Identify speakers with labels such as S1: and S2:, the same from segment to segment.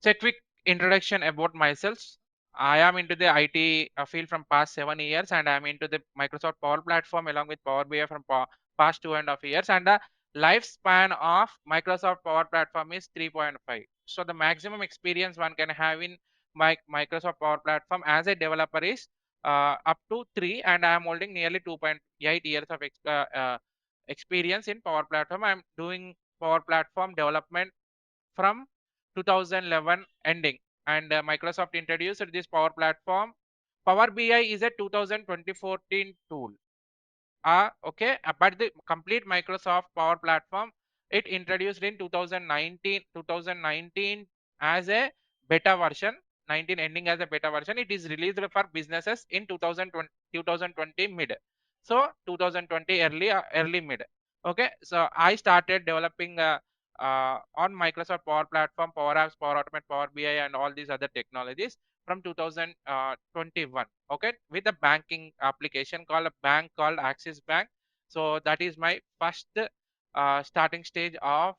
S1: So a quick introduction about myself. I am into the IT field from past 7 years, and I am into the Microsoft Power Platform along with Power BI from past 2.5 years. And the lifespan of Microsoft Power Platform is 3.5. So the maximum experience one can have in Microsoft Power Platform as a developer is up to 3, and I am holding nearly 2.8 years of experience in Power Platform. I am doing Power Platform development from 2011 ending, and Microsoft introduced this Power Platform. Power BI is a 2014 tool. Okay, but the complete Microsoft Power Platform, it introduced in 2019 as a beta version, 19 ending as a beta version. It is released for businesses in 2020 mid. So 2020 early mid. Okay, so I started developing on Microsoft Power Platform, Power Apps, Power Automate, Power BI, and all these other technologies from 2021. Okay, with a banking application called a bank called Axis Bank. So that is my first starting stage of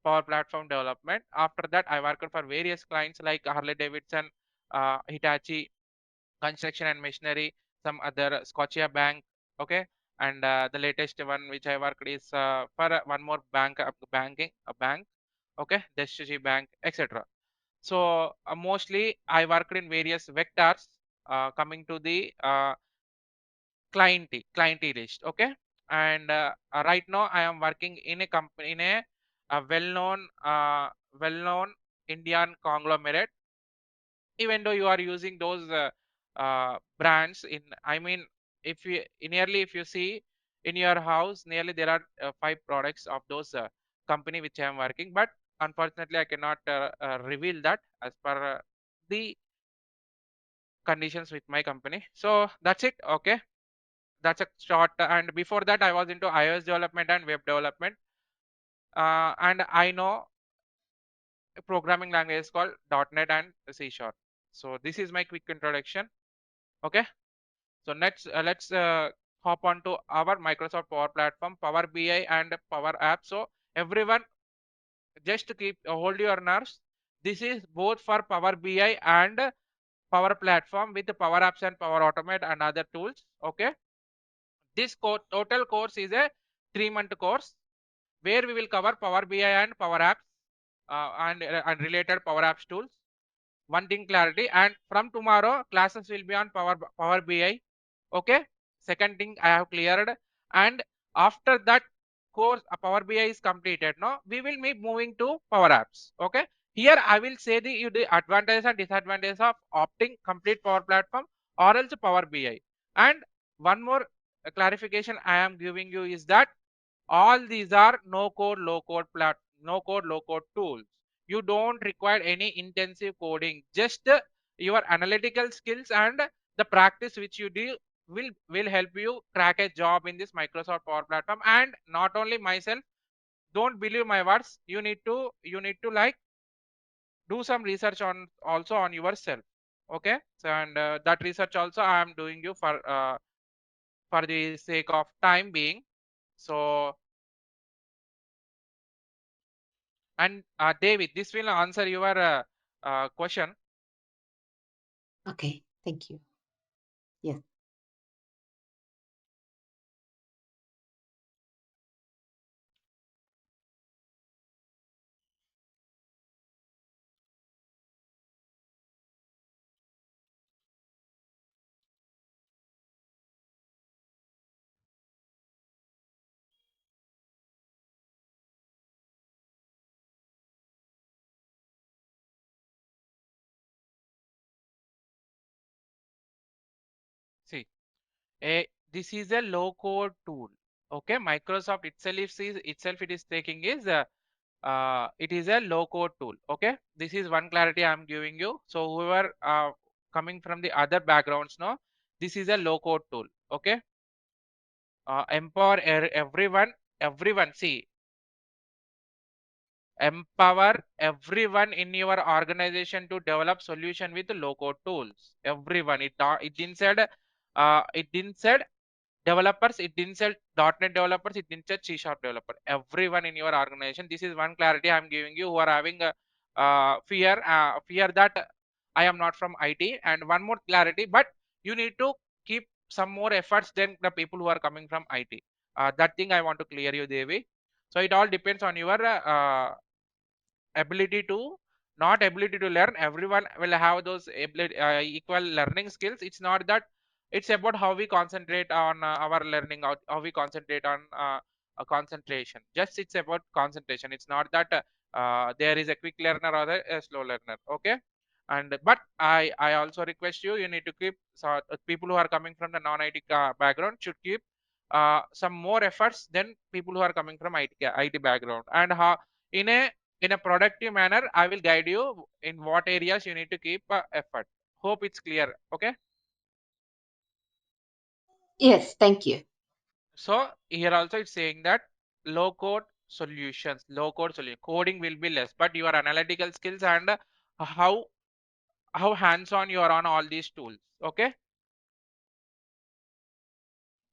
S1: Power Platform development. After that, I worked for various clients like Harley Davidson, Hitachi Construction and Machinery, some other Scotia Bank. Okay, and the latest one which I worked is for one more bank, a bank. Okay, Destiny Bank, etc. So mostly I worked in various vectors coming to the client list. Okay, and right now I am working in a company in a well-known Indian conglomerate. Even though you are using those brands in, I mean, if you nearly if you see in your house, nearly there are 5 products of those company which I am working, but unfortunately I cannot reveal that as per the conditions with my company. So that's it. Okay, that's a short. And before that I was into iOS development and web development, and I know a programming language is called .NET and C#. So this is my quick introduction. Okay, so let's hop on to our Microsoft Power Platform, Power BI, and Power Apps. So everyone, just to keep hold your nerves. This is both for Power BI and Power Platform with the Power Apps and Power Automate and other tools. Okay, this total course is a 3-month course where we will cover Power BI and Power Apps and related Power Apps tools. One thing clarity, and from tomorrow classes will be on Power BI. Okay, second thing I have cleared, and after that course Power BI is completed, no, we will be moving to Power Apps. Okay, here I will say the advantages and disadvantages of opting complete Power Platform or else Power BI. And one more clarification I am giving you is that all these are no code low code tools. You don't require any intensive coding, just your analytical skills and the practice which you do will help you crack a job in this Microsoft Power Platform. And not only myself, don't believe my words, you need to like do some research on also on yourself. Okay, so and that research also I am doing you for the sake of time being. So, and David, this will answer your question.
S2: Okay, thank you. Yes.
S1: See, this is a low code tool. Okay, Microsoft itself it is taking is it is a low code tool. Okay, this is one clarity I'm giving you. So whoever coming from the other backgrounds, no, this is a low code tool. Okay, empower everyone. See, empower everyone in your organization to develop solution with low code tools. Everyone, it didn't said developers, it didn't say .NET developers, it didn't say C# developer. Everyone in your organization. This is one clarity I'm giving you who are having fear that I am not from IT. And one more clarity, but you need to keep some more efforts than the people who are coming from IT. That thing I want to clear you, Devi. So it all depends on your ability to not ability to learn. Everyone will have those equal learning skills. It's not that, it's about how we concentrate on our learning, how we concentrate on a concentration. Just it's about concentration. It's not that there is a quick learner or a slow learner. Okay. And but I also request you, you need to keep, so people who are coming from the non IT background should keep some more efforts than people who are coming from IT background. And how, in a productive manner, I will guide you in what areas you need to keep effort. Hope it's clear. Okay.
S2: Yes, thank you.
S1: So here also it's saying that low code solution coding will be less, but your analytical skills and how how hands on you are on all these tools. Okay.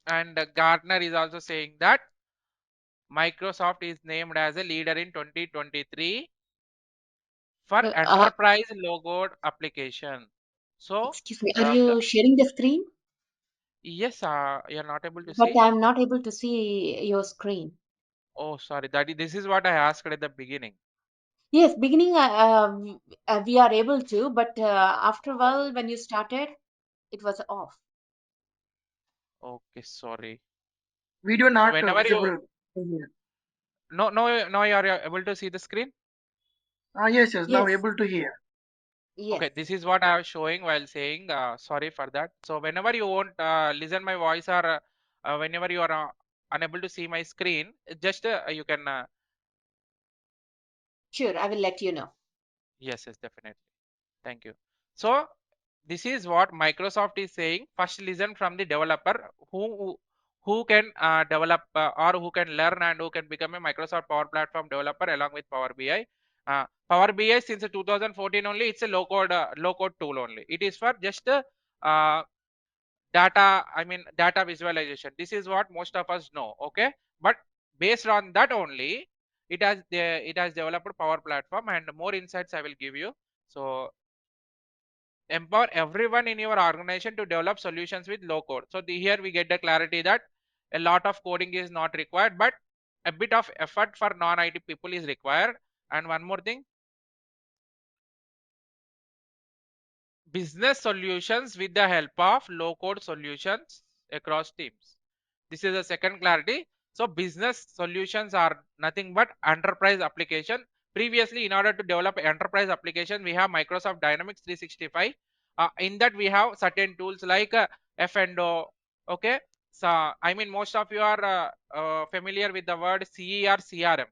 S1: And Gartner is also saying that Microsoft is named as a leader in 2023 for
S2: Uh, uh,
S1: enterprise low code application. So
S2: Excuse me, are
S1: the,
S2: you sharing the screen?
S1: yes, you're not able to
S2: But
S1: see.
S2: I'm not able to see your screen.
S1: Oh, sorry. This is what I asked at the beginning.
S2: Yes, beginning we are able to, but after a while, when you started, it was off.
S1: Okay, sorry.
S3: Video
S1: So
S3: not
S1: whenever you,
S3: visible here.
S1: no, you are able to see the screen.
S3: Yes, yes, now
S2: Yes,
S3: able to hear.
S2: yes,
S1: Okay, this is what I was showing while saying. Sorry for that. So whenever you won't listen my voice, or whenever you are unable to see my screen, just you can.
S2: sure, I will let you know.
S1: Yes, yes, definitely. Thank you. So this is what Microsoft is saying. First, listen from the developer who can develop or who can learn and who can become a Microsoft Power Platform developer along with Power BI. Power BI since 2014 only, it's a low code tool only. It is for just uh, data. I mean data visualization. This is what most of us know. Okay, but based on that only, it has developed Power Platform, and more insights I will give you. So empower everyone in your organization to develop solutions with low code. So here we get the clarity that a lot of coding is not required, but a bit of effort for non-IT people is required. And one more thing, business solutions with the help of low code solutions across teams. This is the second clarity. So business solutions are nothing but enterprise application. Previously, in order to develop enterprise application, we have Microsoft Dynamics 365. In that we have certain tools like F&O. Okay. So I mean most of you are familiar with the word CE or CRM,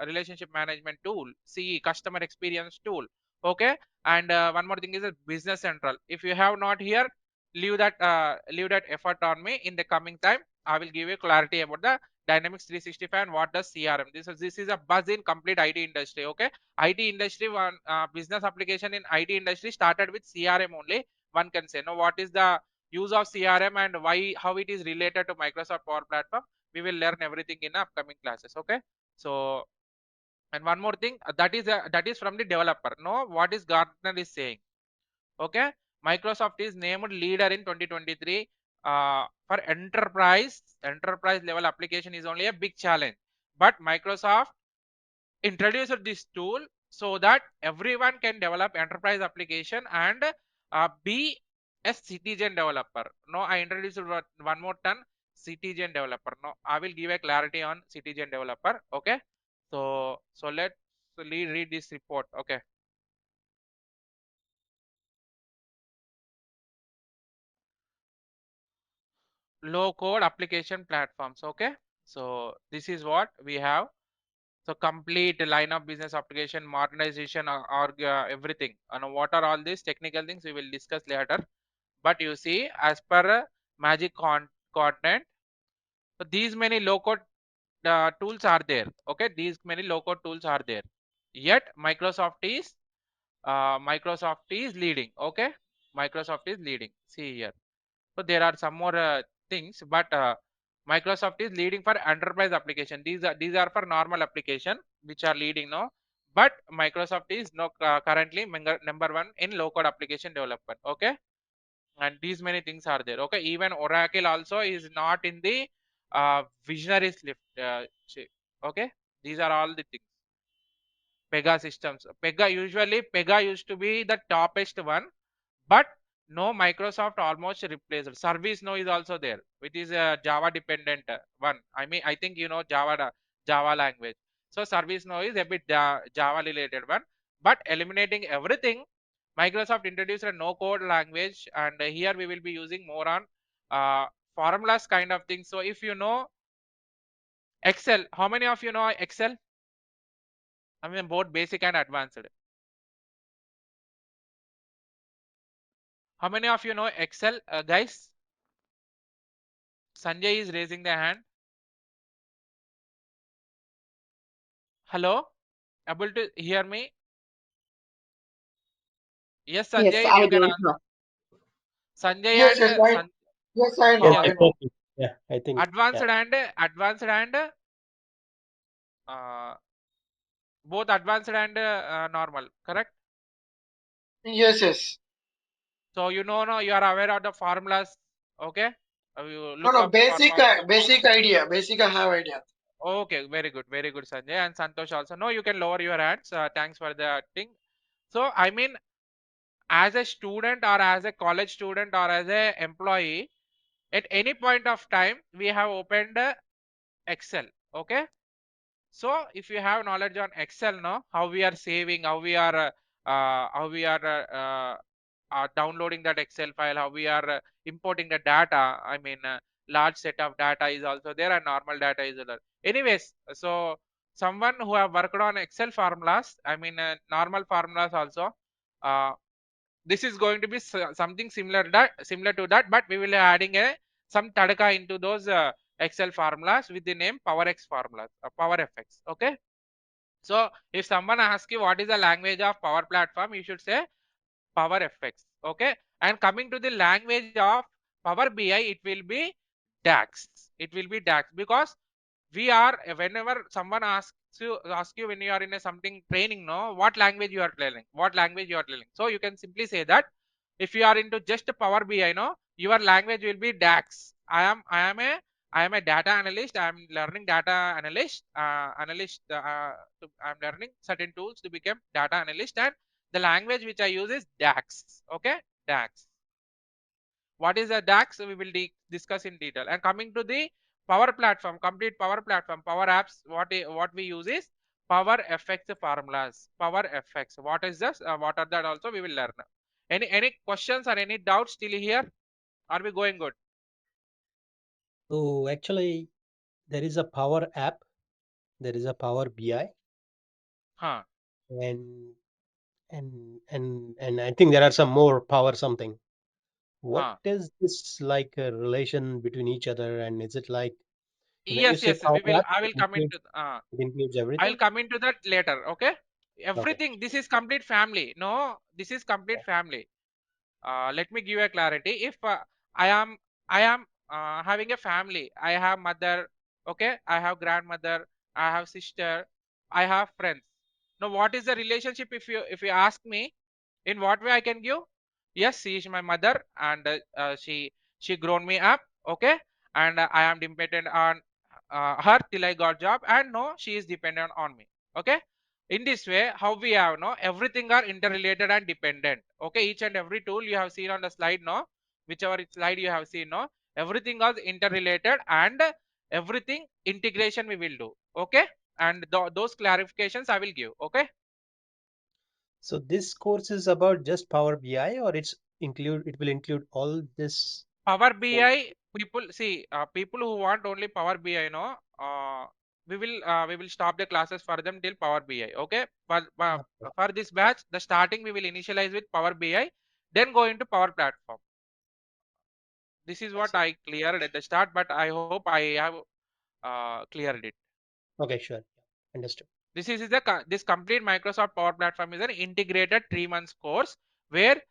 S1: relationship management tool, CE, customer experience tool. Okay. And one more thing is a business central. If you have not here, leave that effort on me. In the coming time, I will give you clarity about the Dynamics 365 and what does CRM. This is a buzz in complete IT industry. Okay, IT industry, one business application in IT industry started with CRM only. One can say, no, what is the use of CRM and why, how it is related to Microsoft Power Platform. We will learn everything in upcoming classes. Okay, so and one more thing, that is from the developer. No, what is Gartner is saying. Okay, Microsoft is named leader in 2023 for enterprise level application is only a big challenge, but Microsoft introduced this tool so that everyone can develop enterprise application and be a citizen developer. No, I introduced one more term, citizen developer. No, I will give a clarity on citizen developer. Okay, so let's read this report. Okay, low code application platforms. Okay, so this is what we have. So complete line of business application modernization, or everything, and what are all these technical things we will discuss later. But you see, as per magic content, so these many low code tools are there. Okay, these many low code tools are there, yet Microsoft is leading. Okay, Microsoft is leading. See here. So there are some more things, but Microsoft is leading for enterprise application. These are for normal application which are leading. No, but Microsoft is no currently number one in low code application development. Okay, and these many things are there. Okay, even Oracle also is not in the visionaries list. Okay, these are all the things. Pega systems. Pega used to be the toppest one, but no, Microsoft almost replaced. ServiceNow is also there, which is a Java dependent one. I mean, I think you know Java language. So ServiceNow is a bit Java related one, but eliminating everything, Microsoft introduced a no code language, and here we will be using more on formulas kind of thing. So if you know Excel, how many of you know Excel? I mean, both basic and advanced. How many of you know Excel, guys? Sanjay is raising the hand. Hello, able to hear me? Yes,
S2: Yes,
S1: Sanjay,
S2: I
S1: you can
S2: don't
S1: answer.
S2: know.
S1: Sanjay
S3: Yes,
S1: and
S3: yes, I, yes, I know,
S4: Yes,
S3: I
S1: yeah,
S3: know.
S4: exactly. Yeah, I think.
S1: advanced
S4: Yeah.
S1: and uh, both advanced and normal, correct?
S3: Yes, yes.
S1: So you know, no, you are aware of the formulas. Okay, you
S3: No,
S1: look
S3: no,
S1: up for
S3: basic idea. Basic, I have idea.
S1: okay, very good, Sanjay and Santosh also. No, you can lower your hands. Thanks for the thing. So I mean, as a student or as a college student or as a employee, at any point of time we have opened Excel. Okay, so if you have knowledge on Excel, no, how we are saving, how we are downloading that Excel file, how we are importing the data. I mean, large set of data is also there and normal data is there. Anyways, so someone who have worked on Excel formulas, I mean, normal formulas also. Uh, this is going to be something similar to that, but we will be adding a some tadaka into those Excel formulas with the name PowerX formulas, PowerFX. Okay, so if someone asks you what is the language of Power Platform, you should say PowerFX. Okay, and coming to the language of Power BI, it will be DAX. It will be DAX because we are whenever someone asks you when you are in a something training, no, what language you are learning, so you can simply say that if you are into just Power BI, no, your language will be DAX. I am a data analyst. I am learning data I'm learning certain tools to become data analyst, and the language which I use is DAX. Okay, DAX. What is a DAX? We will discuss in detail. And coming to the Power Platform, complete Power Platform, Power Apps, what we use is Power FX formulas. Power FX. What is this? What are that also we will learn. Any questions or any doubts still here? Are we going good?
S4: So actually, there is a Power App, there is a Power BI,
S1: Huh.
S4: and and I think there are some more Power something. What
S1: Huh.
S4: is this like a relation between each other? And is it like when you
S1: Yes,
S4: say
S1: yes. We
S4: Power
S1: will.
S4: App,
S1: I will come into.
S4: it includes
S1: I'll
S4: everything?
S1: come into that later. Okay.
S4: Okay.
S1: Everything. This is complete family. No, this is complete family. Let me give a clarity. If I am having a family, I have mother, okay, I have grandmother, I have sister, I have friends. Now what is the relationship? If you ask me, in what way I can give? Yes, she is my mother, and she grown me up, okay, and I am dependent on her till I got job, and no, she is dependent on me. Okay, in this way, how we have, no, everything are interrelated and dependent. Okay, each and every tool you have seen on the slide, no, whichever slide you have seen, no, everything is interrelated, and everything integration we will do. Okay, and those clarifications I will give. Okay.
S4: So this course is about just Power BI, or it will include all this.
S1: Power
S4: Oh,
S1: BI people, see, people who want only Power BI, no, we will stop the classes for them till Power BI. Okay, for this batch, the starting we will initialize with Power BI, then go into Power Platform. This is
S4: I
S1: what
S4: see.
S1: I cleared at the start, but I hope I have cleared it.
S4: Okay, sure. Understood.
S1: This complete Microsoft Power Platform is an integrated 3 months course where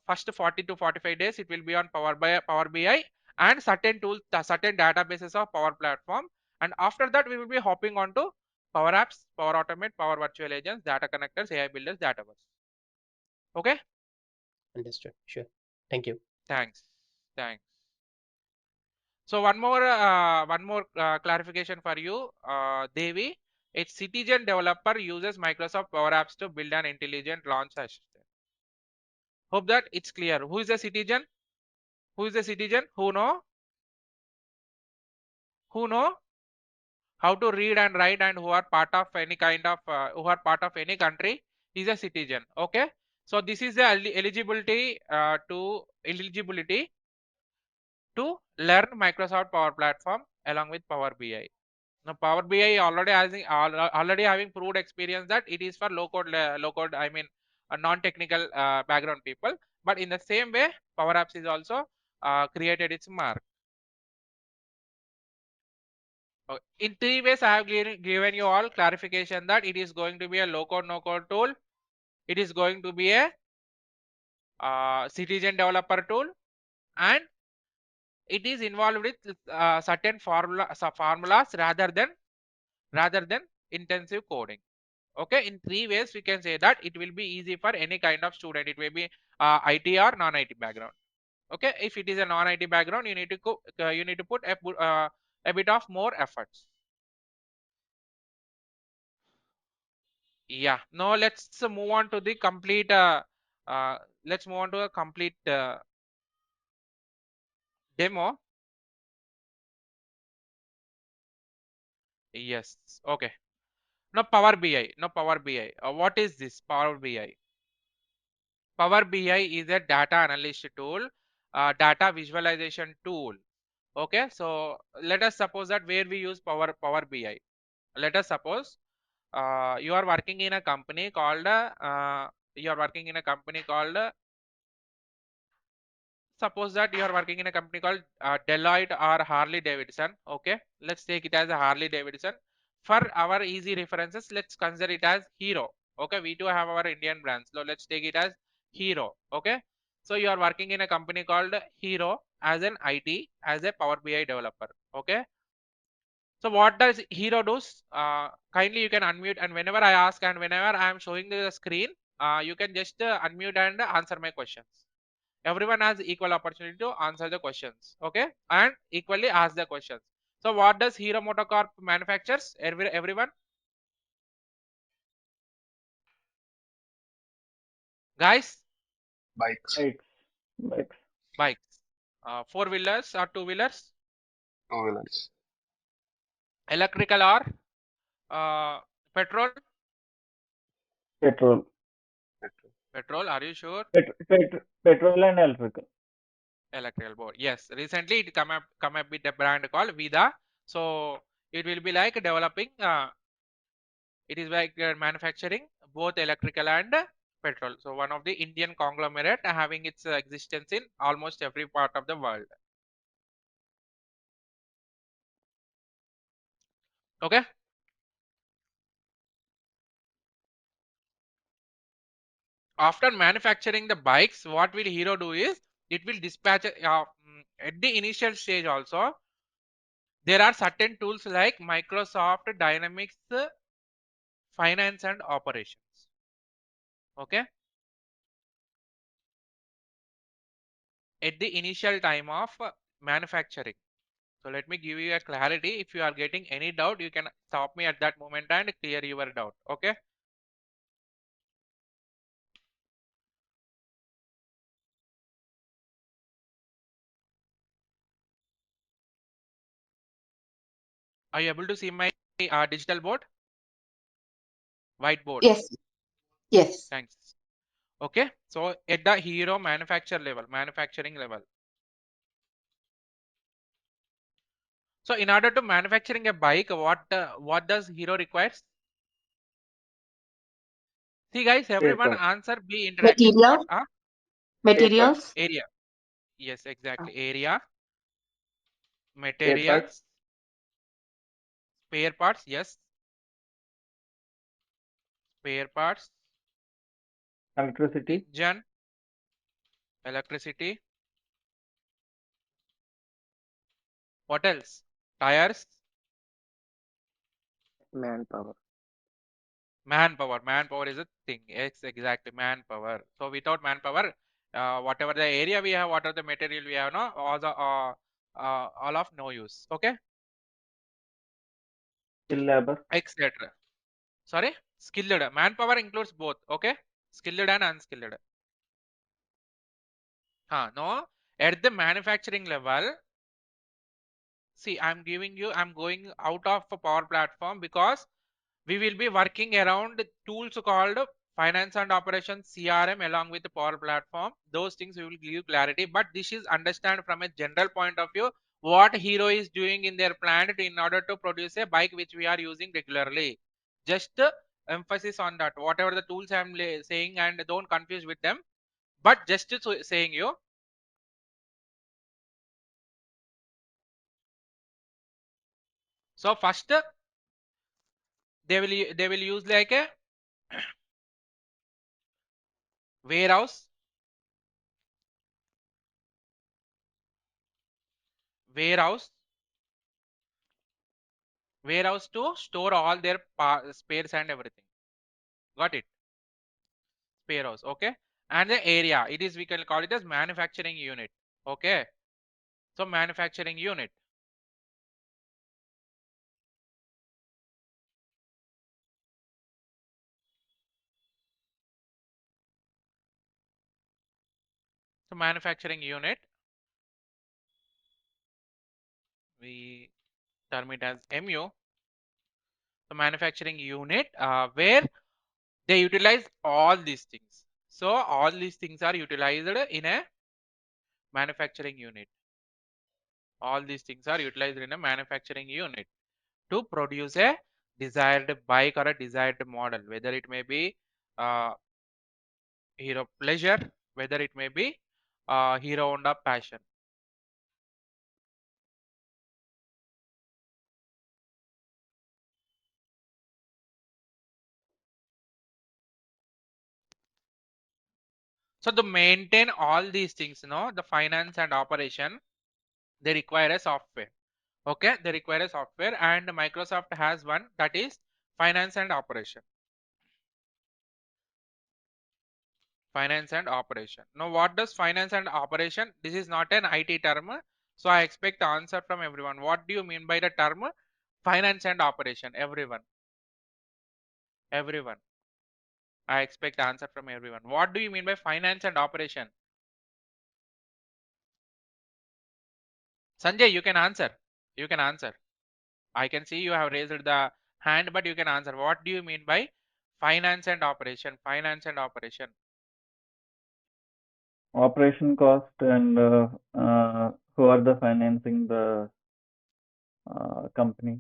S1: first 40 to 45 days it will be on Power BI and certain tools, certain databases of Power Platform, and after that we will be hopping on to Power Apps, Power Automate, Power Virtual Agents, Data Connectors, AI Builders, Dataverse. Okay.
S4: Understood. Sure. Thank you.
S1: Thanks. Thanks. So one more clarification for you, Devi. A citizen developer uses Microsoft Power Apps to build an intelligent launch assistant. Hope that it's clear. Who is a citizen? Who is a citizen? Who know? Who know how to read and write and who are part of any kind of who are part of any country is a citizen. Okay. So this is the eligibility to learn Microsoft Power Platform along with Power BI. Now Power BI already having proved experience that it is for low code, I mean non-technical background people. But in the same way, Power Apps is also created its mark. In 3 ways, I have given you all clarification that it is going to be a low code, no code tool. It is going to be a citizen developer tool, and it is involved with certain formulas rather than intensive coding. Okay, in 3 ways we can say that it will be easy for any kind of student. It may be IT or non-IT background. Okay, if it is a non-IT background, you need to put a bit of more efforts. Yeah, now let's move on to the complete let's move on to a complete demo. Yes, okay. Now Power BI. What is this Power BI? Power BI is a data analyst tool, data visualization tool. Okay, so let us suppose that where we use Power BI. Let us suppose you are working in a company called suppose that you are working in a company called Deloitte or Harley Davidson. Okay, let's take it as a Harley Davidson. For our easy references, let's consider it as Hero. Okay, we do have our Indian brands, so let's take it as Hero. Okay, so you are working in a company called Hero as an IT, as a Power BI developer. Okay, so what does Hero does? Kindly you can unmute, and whenever I ask and whenever I am showing the screen, you can just unmute and answer my questions. Everyone has equal opportunity to answer the questions. Okay, and equally ask the questions. So what does Hero Motocorp manufactures? Everyone, guys,
S5: Bikes.
S6: Bikes. Bikes.
S1: bikes, four wheelers or two wheelers,
S5: Two wheelers.
S1: electrical or petrol.
S6: Petrol.
S1: Petrol, are you sure?
S6: Petrol and electrical.
S1: Electrical board, yes. Recently it come up with a brand called Vida. So it will be like developing it is like manufacturing both electrical and petrol. So one of the Indian conglomerate having its existence in almost every part of the world. Okay, after manufacturing the bikes, what will Hero do is it will dispatch at the initial stage also. There are certain tools like Microsoft Dynamics Finance and Operations. Okay, at the initial time of manufacturing. So let me give you a clarity. If you are getting any doubt, you can stop me at that moment and clear your doubt. Okay. Are you able to see my digital board? Whiteboard.
S2: Yes. Yes.
S1: Thanks. Okay. So at the Hero manufacturing level. So in order to manufacturing a bike, what does Hero requires? See guys, everyone
S6: Paper.
S1: answer be interactive. What?
S2: Materials.
S6: Paper.
S2: Materials.
S1: Area. Yes,
S2: Uh,
S1: exactly. Area,
S6: Paper.
S1: materials, spare parts. Yes, spare parts,
S6: Electricity.
S1: engine, electricity. What else? Tires,
S6: Manpower.
S1: Manpower is a thing. Yes, exactly, manpower. So without manpower, whatever the area we have, whatever the material we have, no, all of no use. Okay,
S6: Skill labor.
S1: etc. Sorry, skilled manpower includes both. Okay, skilled and unskilled. No, at the manufacturing level, see, I'm going out of a power platform because we will be working around tools called finance and operations CRM along with the power platform. Those things we will give you clarity, but this is understand from a general point of view what Hero is doing in their plant in order to produce a bike which we are using regularly. Just emphasis on that. Whatever the tools I'm saying, and don't confuse with them, but just saying you. So first they will use like a warehouse warehouse warehouse to store all their spares and everything. Got it? Spare house. Okay, and the area, it is, we can call it as manufacturing unit. Okay, so manufacturing unit. So manufacturing unit, we term it as MU. So manufacturing unit, where they utilize all these things. So all these things are utilized in a manufacturing unit. All these things are utilized in a manufacturing unit to produce a desired bike or a desired model, whether it may be Hero Pleasure, whether it may be Hero Honda Passion. So to maintain all these things, the finance and operation, they require a software. Okay, they require a software, and Microsoft has one, that is finance and operation. Finance and operation. Now, what does finance and operation? This is not an IT term, so I expect the answer from everyone. What do you mean by the term finance and operation? Everyone. I expect the answer from everyone. What do you mean by finance and operation? Sanjay, you can answer. You can answer. I can see you have raised the hand, but you can answer. What do you mean by finance and operation? Finance and operation.
S6: Operation cost and who are the financing the company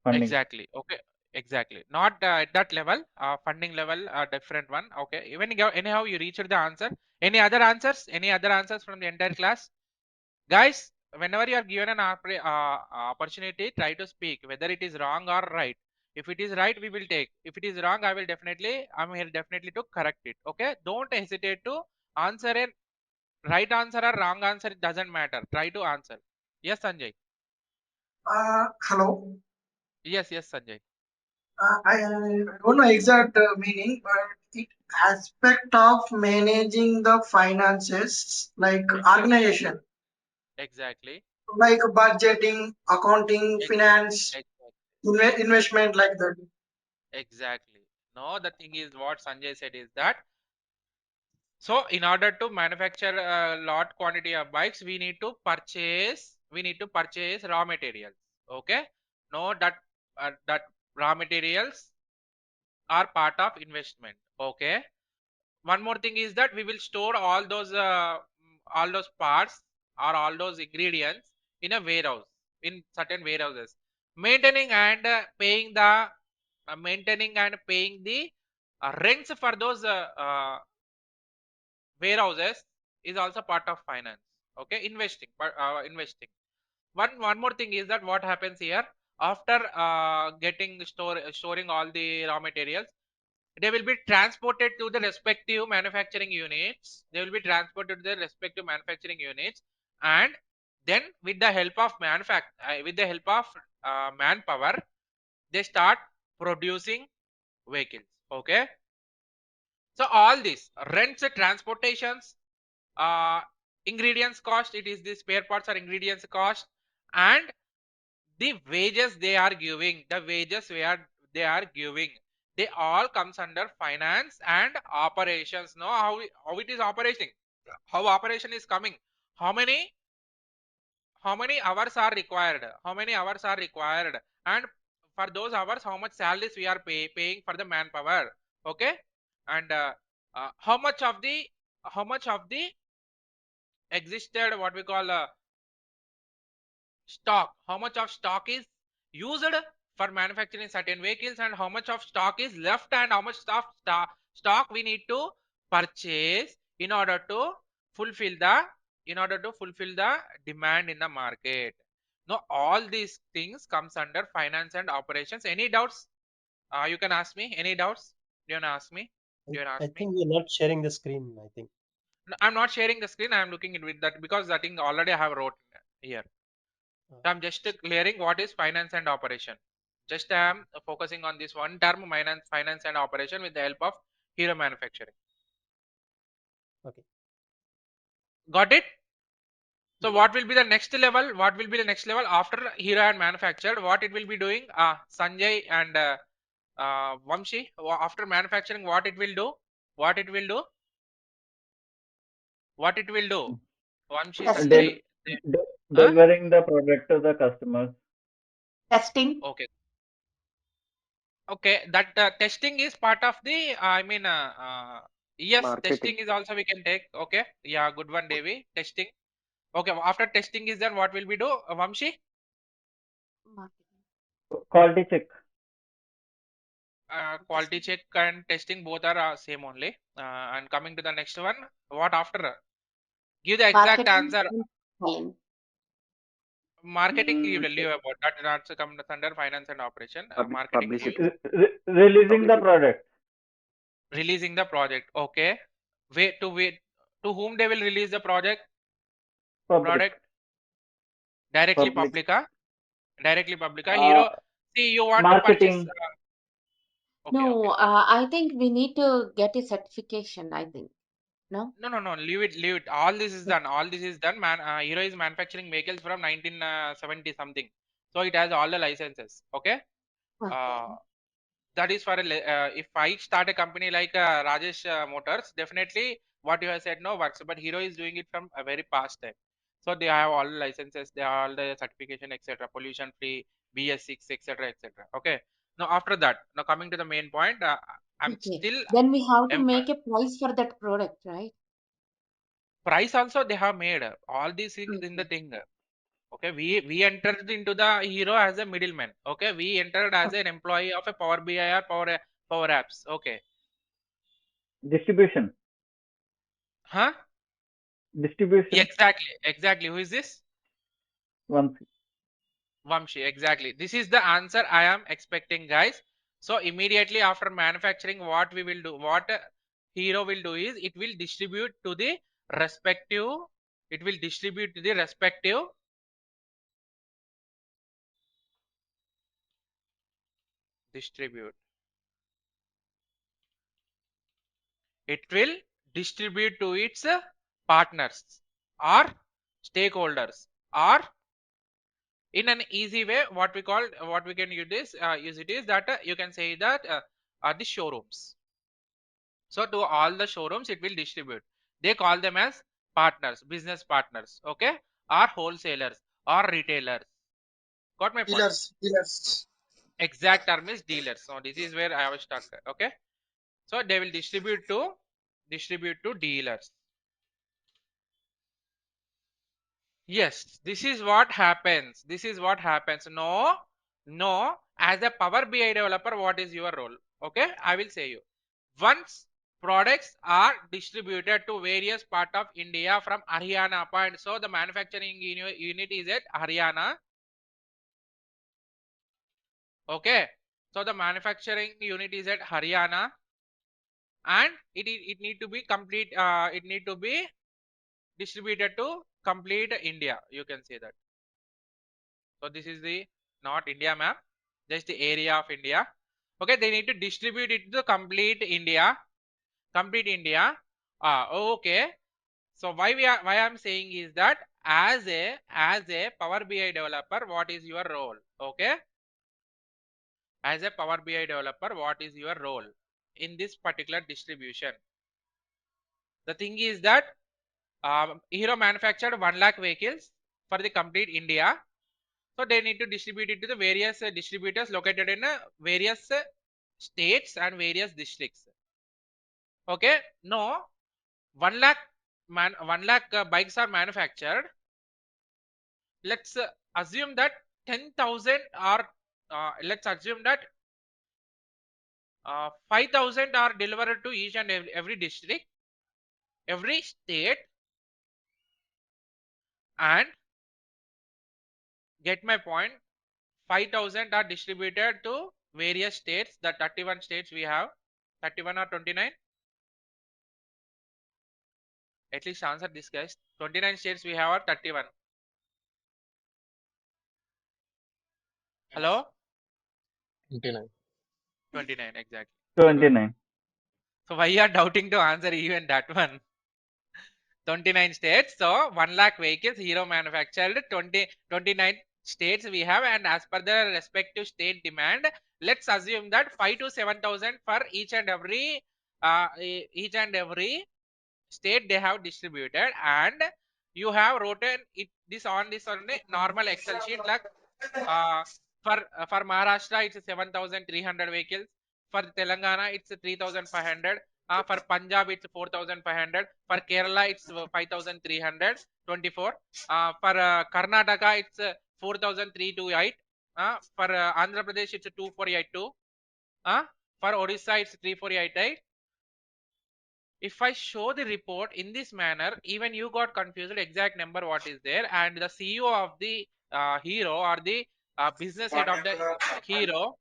S6: funding.
S1: Exactly. Okay. Exactly. Not at that level. Funding level, a different one. Okay. Even anyhow, you reached the answer. Any other answers? Any other answers from the entire class? Guys, whenever you are given an opportunity, try to speak, whether it is wrong or right. If it is right, we will take. If it is wrong, I'm here definitely to correct it. Okay. Don't hesitate to answer a right answer or wrong answer. It doesn't matter. Try to answer. Yes, Sanjay.
S3: Hello.
S1: Yes, Sanjay.
S3: I don't know exact meaning, but it aspect of managing the finances, like organization,
S1: Exactly.
S3: like budgeting, accounting, finance,
S1: Exactly.
S3: investment, like that.
S1: Exactly. No, the thing is what Sanjay said is that, so in order to manufacture a lot quantity of bikes, we need to purchase raw materials. Okay. No, that raw materials are part of investment. Okay. One more thing is that we will store all those parts or all those ingredients in a warehouse, in certain warehouses. Maintaining and paying the rents for those warehouses is also part of finance. Okay, investing. One more thing is that what happens here after storing all the raw materials, they will be transported to the respective manufacturing units. And then with the help of manpower, they start producing vehicles. Okay. So all this rents, transportations, ingredients cost, it is the spare parts or ingredients cost, and the wages they are giving, they are giving, they all comes under finance and operations. Know how it is operating, how operation is coming, how many hours are required, and for those hours how much salaries we are paying for the manpower. Okay. And how much of the existed what we call stock, how much of stock is used for manufacturing certain vehicles, and how much of stock is left, and how much stock we need to purchase in order to fulfill the demand in the market. Now all these things comes under finance and operations. Any doubts? You can ask me any doubts. Do you want to ask me? Do you want to
S4: I
S1: ask me?
S4: think we're not sharing the screen, I think.
S1: No, I'm not sharing the screen. I'm looking it with that because that thing already I have wrote here. I'm just clearing what is finance and operation. Just I am focusing on this one term, finance and operation, with the help of Hero Manufacturing.
S4: Okay.
S1: Got it? So
S4: Yeah.
S1: what will be the next level? What will be the next level after Hero and manufactured? What it will be doing? Sanjay and Vamshi. After manufacturing, what it will do? What it will do? What it will do? Vamshi,
S2: Testing.
S1: Sanjay. Huh?
S6: Delivering the product to the customers.
S2: Testing.
S1: Okay. Okay, that testing is part of the yes,
S5: Marketing.
S1: testing is also we can take. Okay, yeah, good one, Devi. Testing. Okay, after testing is done, what will we do, Vamshi?
S2: Marketing.
S6: Quality check.
S1: Quality check and testing both are same only. And coming to the next one, what after? Give the exact
S2: Marketing
S1: answer.
S2: and selling.
S1: Marketing,
S5: Mm,
S1: leave about that. That's come under finance and operation. Marketing, leave.
S5: Publicity.
S6: Releasing the
S5: Publicity.
S6: product.
S1: Releasing the project. Okay, wait to whom they will release the
S6: Public.
S1: product? Directly
S6: Public.
S1: publica. Directly publica.
S6: Uh,
S1: Hero, see, you want to purchase.
S6: Marketing.
S1: Okay, okay.
S2: No, I think we need to get a certification, I think. No?
S1: No. Leave it. All this is done. All this is done. Hero is manufacturing vehicles from 1970 something. So it has all the licenses. Okay.
S2: Okay.
S1: Uh, that is for if I start a company like Rajesh Motors, definitely what you have said no works. But Hero is doing it from a very past time. So they have all the licenses, they have all the certification, etc. Pollution free, BS6, etc., etc. Okay. Now after that, now coming to the main point, I'm
S2: Okay.
S1: still
S2: Then we have to
S1: em-
S2: make a price for that product, right?
S1: price also they have made all these things in the
S2: Okay.
S1: thing. Okay, we entered into the Hero as a middleman. Okay, we entered as an employee of a Power BI or Power Apps. Okay,
S6: Distribution.
S1: huh?
S6: Distribution.
S1: Exactly. Who is this?
S6: Once.
S1: Vamshi. Exactly. This is the answer I am expecting, guys. So immediately after manufacturing, what we will do, what Hero will do is it will distribute to the respective. It will distribute to the respective. Distribute. It will distribute to its partners or stakeholders, or in an easy way what we call, what we can use this use it is that you can say that are the showrooms. So to all the showrooms it will distribute. They call them as partners, business partners. Okay, or wholesalers or retailers. Got my point?
S3: Dealers.
S1: Exact term is dealers. So this is where I was stuck. Okay, so they will distribute to dealers. Yes, this is what happens. This is what happens. No. As a Power BI developer, what is your role? Okay, I will say you. Once products are distributed to various part of India from Haryana point. So the manufacturing unit is at Haryana. Okay. So the manufacturing unit is at Haryana, and it need to be complete. It need to be distributed to complete India. You can say that. So this is the not India map, just the area of India. Okay, they need to distribute it to complete India. Okay. So why I'm saying is that as a Power BI developer, what is your role? Okay, as a Power BI developer, what is your role in this particular distribution? The thing is that Hero manufactured 1 lakh vehicles for the complete India. So they need to distribute it to the various distributors located in various states and various districts. Okay, no, 1 lakh 1 lakh bikes are manufactured. Let's assume that 10,000 are let's assume that 5,000 are delivered to each and every district, every state, and get my point. 5,000 are distributed to various states. The 31 states we have, 31 or 29. At least answer this, guys. 29 states we have or 31. Hello?
S5: 29.
S1: 29, exactly. Good one.
S6: 29.
S1: So why you are doubting to answer even that one? 29 states. So 1 lakh vehicles Hero manufactured 29 states we have, and as per the respective state demand, let's assume that 5 to 7,000 for each and every state they have distributed, and you have written it this on a normal Excel sheet like uh, for Maharashtra it's 7,300 vehicles, for Telangana it's 3,500, for Punjab it's 4,500, for Kerala it's 5,324, for Karnataka it's 4,328, for Andhra Pradesh it's 2,482, for Odisha it's 3,488. If I show the report in this manner, even you got confused exact number what is there, and the CEO of the Hero or the business head of the Hero,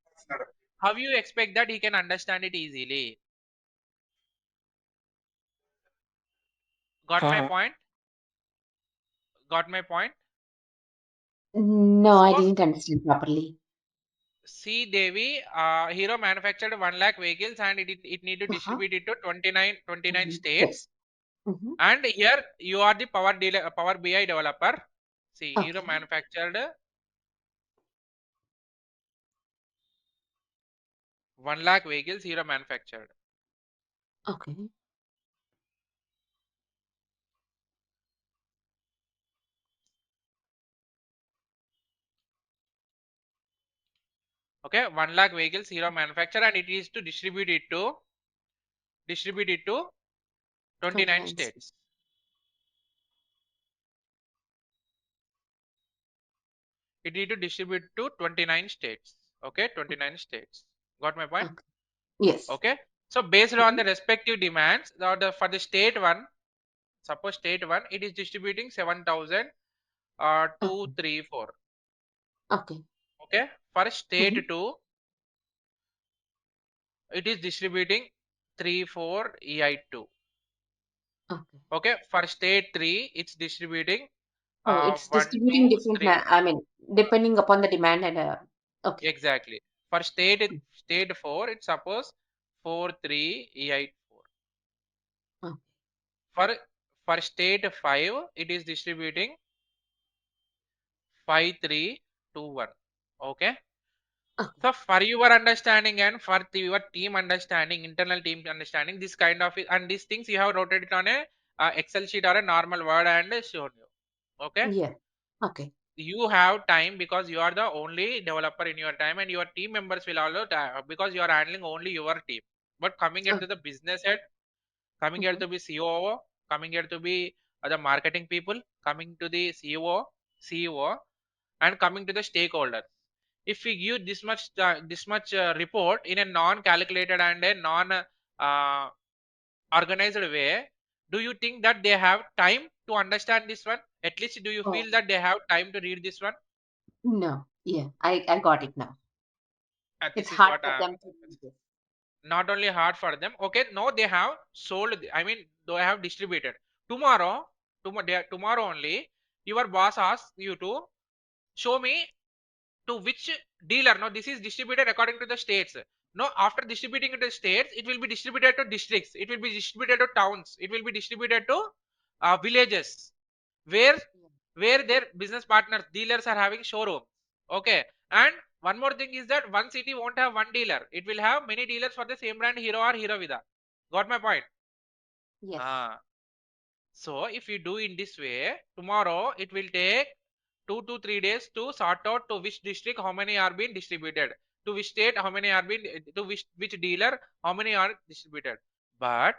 S1: how you expect that he can understand it easily? Got my
S5: Uh,
S1: point? Got my point?
S2: No, I
S1: So
S2: didn't understand properly.
S1: see Devi, Hero manufactured 1 lakh vehicles and it need to
S2: Uh-huh.
S1: distribute it to 29
S2: Yes.
S1: states.
S2: Mm-hmm.
S1: And here you are the Power BI developer. See, Hero
S2: Okay.
S1: manufactured 1 lakh vehicles Hero manufactured.
S2: Okay.
S1: Okay, 1 lakh vehicles Hero manufactured, and it is to distribute it to 29
S2: 29.
S1: states. It need to distribute to 29 states. Okay, 29 states. Got my point?
S2: Okay. Yes.
S1: Okay. So based on
S2: Mm-hmm.
S1: the respective demands, for the state one, suppose state one, it is distributing 7,000 2,
S2: Okay.
S1: 3, 4.
S2: Okay.
S1: Okay. For state
S2: Mm-hmm.
S1: two, it is distributing 3, 4, EI2.
S2: Okay.
S1: Okay. For state three, it's distributing
S2: Oh, it's
S1: 1,
S2: distributing
S1: 2,
S2: different,
S1: 3.
S2: I mean, depending upon the demand and okay.
S1: Exactly. For state 4, it's suppose 4, 3, EI4.
S2: Okay.
S1: For state 5, it is distributing 5, 3, 2, 1. Okay.
S2: Okay.
S1: So for your understanding and for your team understanding, internal team understanding, this kind of and these things you have wrote it on a Excel sheet or a normal Word and shown you. Okay.
S2: Yeah. Okay.
S1: You have time because you are the only developer in your time, and your team members will also because you are handling only your team. But coming here
S2: Okay.
S1: to the business head, coming here
S2: Mm-hmm.
S1: to be COO, coming here to be the marketing people, coming to the CEO, and coming to the stakeholders. If we give this much report in a non-calculated and a non organized way, do you think that they have time to understand this one? At least do you
S2: Oh,
S1: feel that they have time to read this one?
S2: no. Yeah. I got it now. It's
S1: This is
S2: hard
S1: what
S2: for them to do this.
S1: not only hard for them. Okay, no, they have sold, I mean they have distributed. Tomorrow only your boss asks you to show me to which dealer. No, this is distributed according to the states. No, after distributing it to states, it will be distributed to districts, it will be distributed to towns, it will be distributed to villages where their business partners, dealers are having showrooms. Okay. And one more thing is that one city won't have one dealer, it will have many dealers for the same brand, Hero or Hero Vida. Got my point?
S2: Yes.
S1: So if you do in this way, tomorrow it will take 2 to 3 days to sort out to which district how many are being distributed, to which state how many are being, to which dealer how many are distributed. But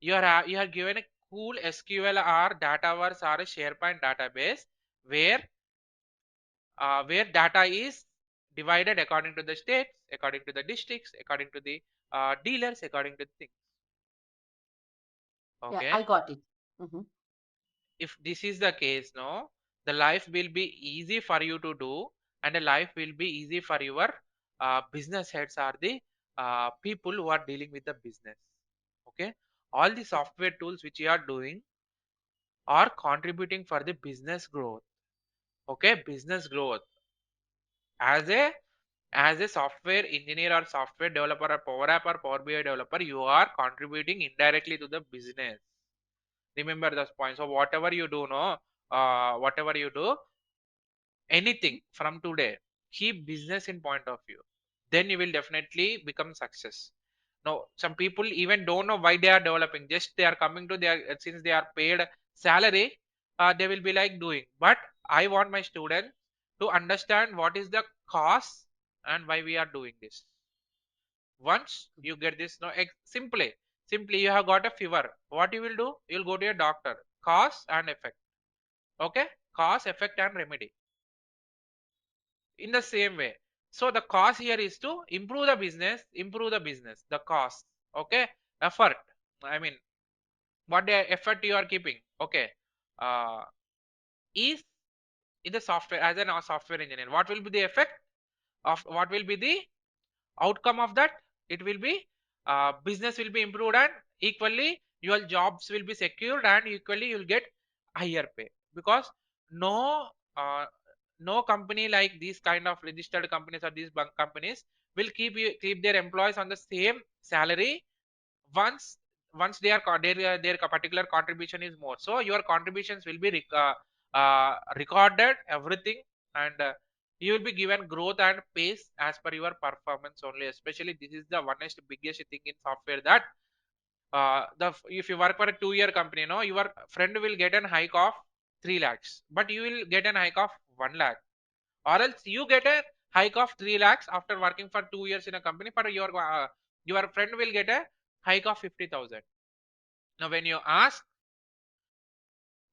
S1: you are given a cool SQL or Dataverse or a SharePoint database where data is divided according to the states, according to the districts, according to the dealers, according to the things.
S2: Yeah,
S1: Okay.
S2: I got it. Mm-hmm.
S1: If this is the case, no, the life will be easy for you to do, and the life will be easy for your business heads or the people who are dealing with the business. Okay. All the software tools which you are doing are contributing for the business growth. Okay. Business growth as a software engineer or software developer or Power App or Power BI developer, you are contributing indirectly to the business. Remember this point. So whatever you do, no, whatever you do, anything from today, keep business in point of view, then you will definitely become success. Now some people even don't know why they are developing, just they are coming to their, since they are paid salary, they will be like doing. But I want my students to understand what is the cost and why we are doing this. Once you get this, no, simply you have got a fever, what you will do, you'll go to a doctor. Cause and effect. Okay. Cause, effect and remedy in the same way. So the cause here is to improve the business, the cost. Okay. Effort, I mean, what the effort you are keeping. Okay. uh is in the software, as a software engineer, what will be the effect of, what will be the outcome of that? It will be business will be improved, and equally your jobs will be secured, and equally you'll get higher pay, because no uh, no company like these kind of registered companies or these bank companies will keep their employees on the same salary once they are their particular contribution is more. So your contributions will be recorded everything, and you will be given growth and pace as per your performance only. Especially this is the one biggest thing in software, that if you work for a 2 year company, no, your friend will get an hike of 3 lakhs, but you will get an hike of 1 lakh. Or else you get a hike of 3 lakhs after working for 2 years in a company, but your friend will get a hike of 50,000. Now when you ask,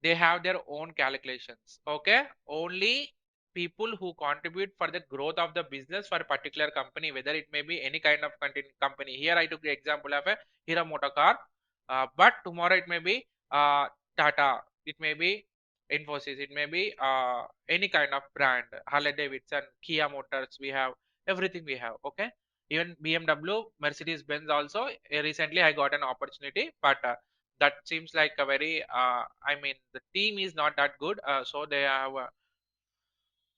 S1: they have their own calculations. Okay. Only people who contribute for the growth of the business for a particular company, whether it may be any kind of company. Here I took the example of a Hero Motor Car, but tomorrow it may be Tata, it may be Infosys, it may be any kind of brand, Harley Davidson, Kia Motors, we have everything we have. Okay. Even BMW, Mercedes Benz also. Recently I got an opportunity, but that seems like a very I mean, the team is not that good, so they have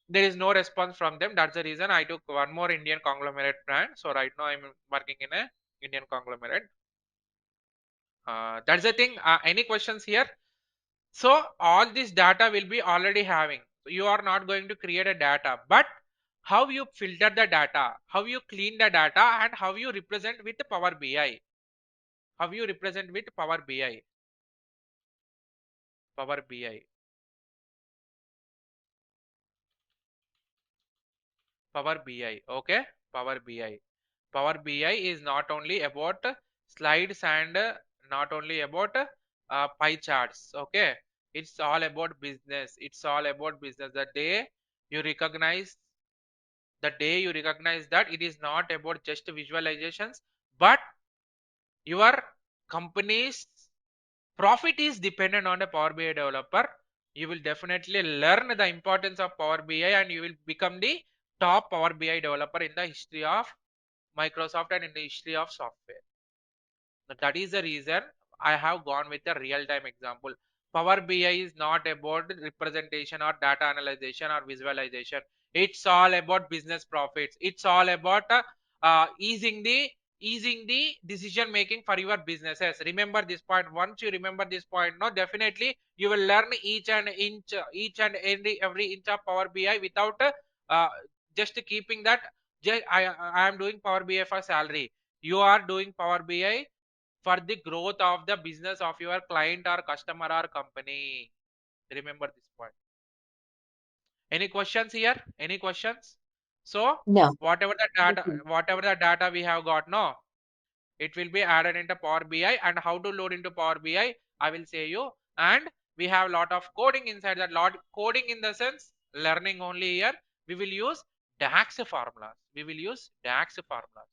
S1: there is no response from them. That's the reason I took one more Indian conglomerate brand. So right now I'm working in a Indian conglomerate. That's the thing. Any questions here? So all this data will be already having, so you are not going to create a data, but how you filter the data, how you clean the data, and how you represent with Power BI, how you represent with Power BI. Power BI. Power BI. Okay. Power BI. Power BI is not only about slides and not only about pie charts. Okay. It's all about business. It's all about business. The day you recognize that it is not about just visualizations, but your company's profit is dependent on a Power BI developer, you will definitely learn the importance of Power BI, and you will become the top Power BI developer in the history of Microsoft and in the history of software. Now, that is the reason I have gone with a real-time example. Power BI is not about representation or data analyzation or visualization. It's all about business profits. It's all about easing the decision making for your businesses. Remember this point. Once you remember this point, no, definitely you will learn each and every inch of Power BI without just keeping that. I am doing Power BI for salary. You are doing Power BI for the growth of the business of your client or customer or company. Remember this point. Any questions here? Any questions? So
S2: No.
S1: whatever the data we have got, no, it will be added into Power BI. And how to load into Power BI, I will say you. And we have a lot of coding inside that. Lot coding in the sense learning only here. We will use DAX formulas. We will use DAX formulas.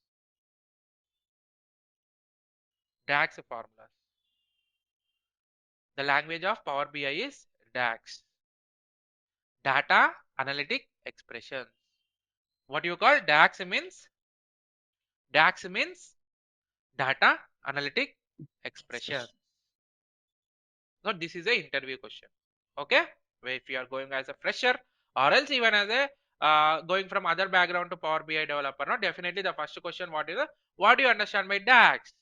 S1: DAX formulas. The language of Power BI is DAX. Data analytic expressions. What you call DAX means? DAX means data analytic expression. So this is a interview question. Okay, if you are going as a fresher or else even as a going from other background to Power BI developer, no, definitely the first question, what do you understand by DAX?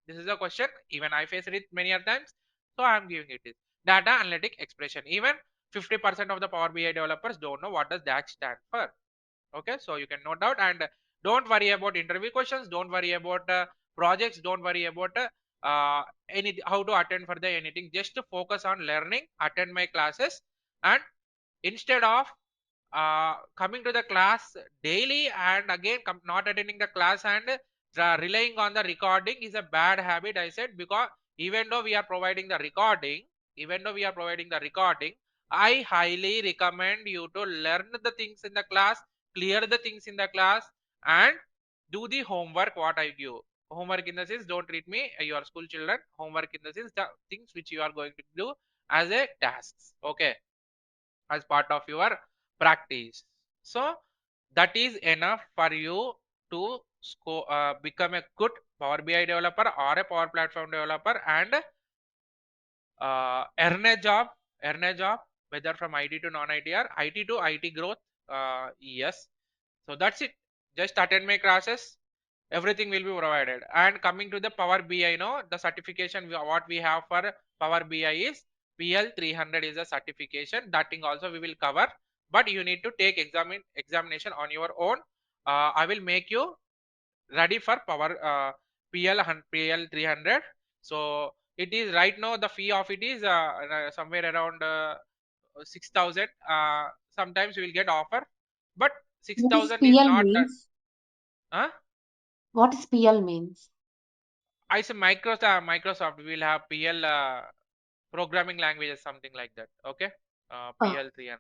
S1: This is a question. Even I faced it many a times, so I am giving it is data analytic expression. Even 50% of the Power BI developers don't know what does DAX stand for. Okay, so you can note out, and don't worry about interview questions, don't worry about projects, don't worry about any how to attend for the anything. Just to focus on learning, attend my classes, and instead of coming to the class daily and again not attending the class and relying on the recording is a bad habit, I said, because even though we are providing the recording, I highly recommend you to learn the things in the class, clear the things in the class, and do the homework what I give. Homework in the sense, don't treat me your school children. Homework in the sense, the things which you are going to do as a tasks. Okay, as part of your practice. So that is enough for you to become a good Power BI developer or a Power Platform developer and earn a job, whether from IT to non-IT or IT to IT growth. Yes. So that's it. Just attend my classes. Everything will be provided. And coming to the Power BI, the certification what we have for Power BI is PL 300 is a certification. That thing also we will cover. But you need to take examination on your own. I will make you ready for Power PL 300. So it is right now the fee of it is somewhere around 6,000. Sometimes we will get offer, but
S2: What is
S1: 6,000 is
S2: PL
S1: not that.
S2: means?
S1: Huh?
S2: What is PL means?
S1: I say Microsoft will have PL programming languages, something like that. Okay,
S2: Oh,
S1: PL 300.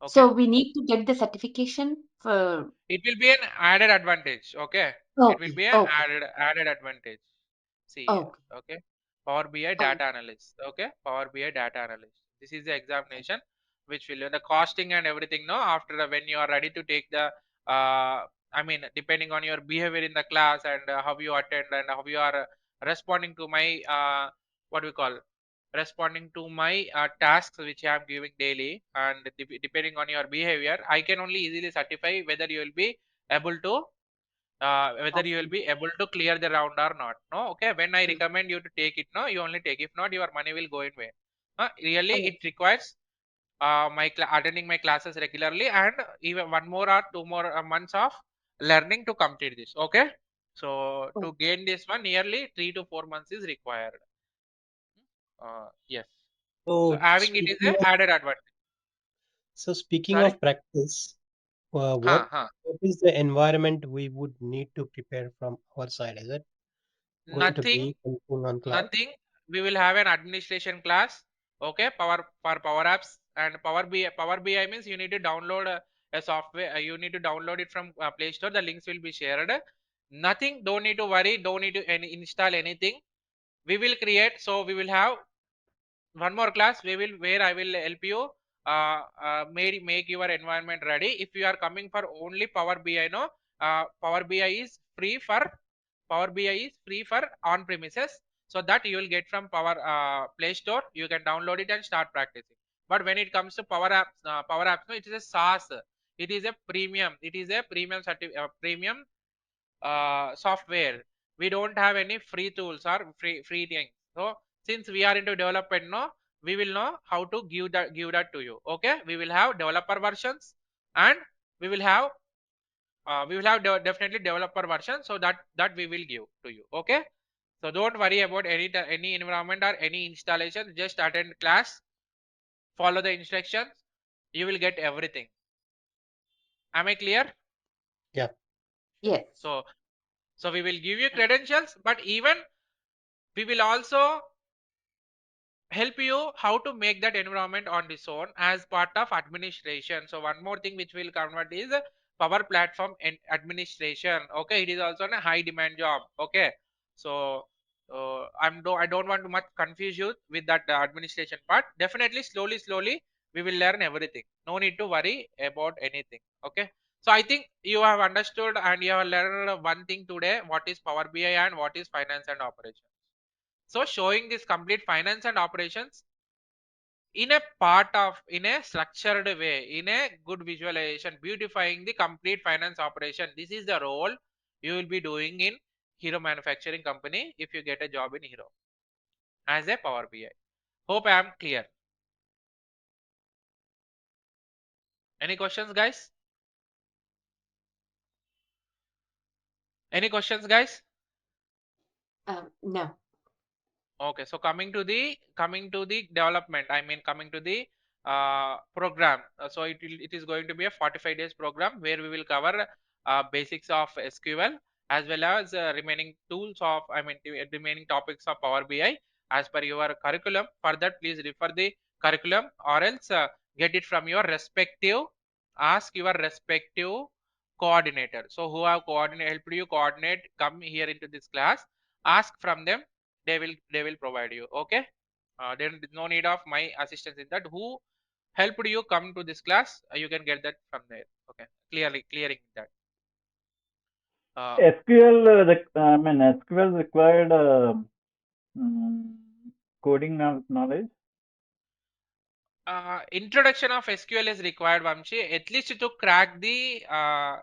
S1: Okay,
S2: so we need to get the certification for.
S1: it will be an added advantage. Okay, it will
S2: Okay,
S1: be an
S2: okay,
S1: added advantage. See here.
S2: okay,
S1: Okay, Power BI
S2: okay,
S1: data analyst. Okay, Power BI data analyst. This is the examination which will the costing and everything. No, after when you are ready to take the I mean, depending on your behavior in the class and how you attend and how you are responding to my what we call responding to my tasks which I am giving daily, and depending on your behavior, I can only easily certify whether you will be able to
S2: okay,
S1: clear the round or not. No, okay, when I recommend you to take it, no, you only take. If not, your money will go in vain. Really
S2: okay,
S1: it requires attending my classes regularly and even one more or two more months of learning to complete this. Okay, so to
S2: okay.
S1: gain this one, nearly 3 to 4 months is required. Yes, so
S4: So
S1: having it is
S4: speaking
S1: a
S4: of
S1: added advantage.
S4: speaking
S1: Sorry.
S4: of practice,
S1: Huh, huh.
S4: what is the environment we would need to prepare from our side? Is it going to
S1: Nothing,
S4: be anything on cloud?
S1: nothing. We will have an administration class. Okay, power apps and Power BI means you need to download a software. You need to download it from Play Store. The links will be shared. Nothing. Don't need to worry. Don't need to install anything. We will create. So we will have one more class where I will help you make your environment ready. If you are coming for only Power BI, no, Power BI is free for on premises, so that you will get from Play Store. You can download it and start practicing. But when it comes to Power Apps, no, it is a SaaS. It is a premium. It is a premium software. We don't have any free tools or free things. So since we are into development, no, we will know how to give that to you. Okay, we will have developer versions, and we will have definitely developer version, so that we will give to you. Okay, so don't worry about any environment or any installation. Just attend class, follow the instructions, you will get everything. Am I clear?
S4: Yeah.
S2: Yes.
S1: So we will give you credentials, but even we will also help you how to make that environment on its own as part of administration. So one more thing which will convert is Power Platform and administration. Okay, it is also a high demand job. Okay, so I don't want to much confuse you with that administration part. Definitely, slowly we will learn everything. No need to worry about anything. Okay, so I think you have understood and you have learned one thing today: what is Power BI and what is finance and operations. So showing this complete finance and operations in a in a structured way, in a good visualization, beautifying the complete finance operation. This is the role you will be doing in Hero Manufacturing Company if you get a job in Hero as a Power BI. Hope I am clear. Any questions, guys? Any questions, guys?
S2: No.
S1: Okay, so coming to the development, I mean coming to the program. So it is going to be a 45 days program where we will cover basics of SQL as well as remaining tools of, I mean remaining topics of Power BI as per your curriculum. For that, please refer the curriculum, or else get it from your respective, ask your respective coordinator. So who have helped you coordinate, come here into this class, ask from them, they will provide you. Okay, there is no need of my assistance in that. Who helped you come to this class, you can get that from there. Okay, clearing that.
S6: SQL, I mean, SQL required mm, coding knowledge.
S1: Introduction of SQL is required, Vamshi, at least to crack the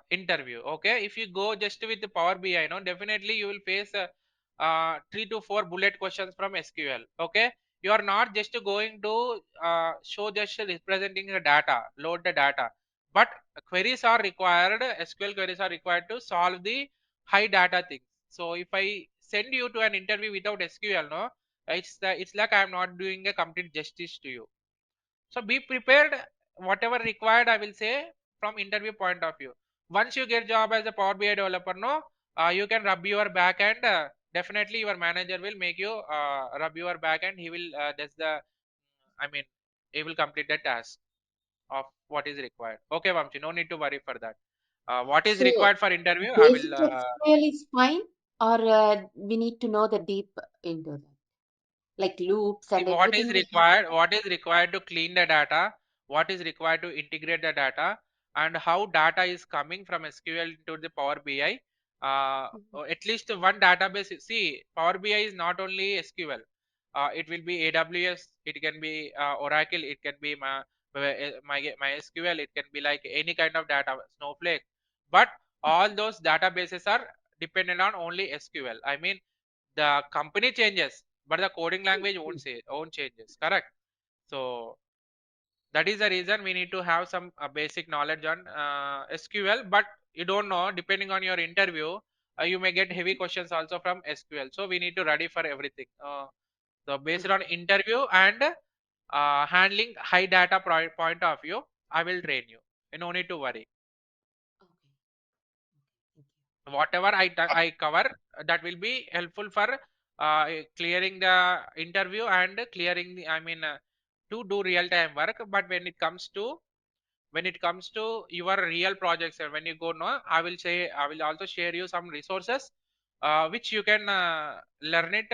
S1: interview. Okay, if you go just with the Power BI, no, definitely you will face 3 to 4 bullet questions from SQL. Okay, you are not just going to show just representing the data, load the data, but queries are required. SQL queries are required to solve the high data things. So if I send you to an interview without SQL, no, it's like I am not doing a complete justice to you. So be prepared, whatever required, I will say, from interview point of view. Once you get job as a Power BI developer, no, you can rub your back, and definitely your manager will make you rub your back, and he will does the, I mean, he will complete the task of what is required. Okay, Vamsi, no need to worry for that. What is
S2: So
S1: required for interview, I will.
S2: basic SQL is fine, or we need to know the deep into that, like loops
S1: See
S2: and
S1: what is
S2: everything we have.
S1: required, what is required to clean the data, what is required to integrate the data, and how data is coming from SQL to the Power BI.
S2: Mhm.
S1: Or at least one database. See, Power BI is not only SQL. It will be AWS, it can be Oracle, it can be MySQL, it can be like any kind of data, Snowflake. But all those databases are dependent on only SQL. I mean, the company changes, but the coding language won't changes. Correct. So that is the reason we need to have some basic knowledge on SQL. But you don't know, depending on your interview, you may get heavy questions also from SQL. So we need to ready for everything. So based on interview and handling high data point of view, I will train you. You no need to worry.
S2: Okay. Thank
S1: Whatever I cover, that will be helpful for clearing the interview and clearing the, I mean, to do real time work. But when it comes to your real projects, and when you go, no, I will also share you some resources which you can learn it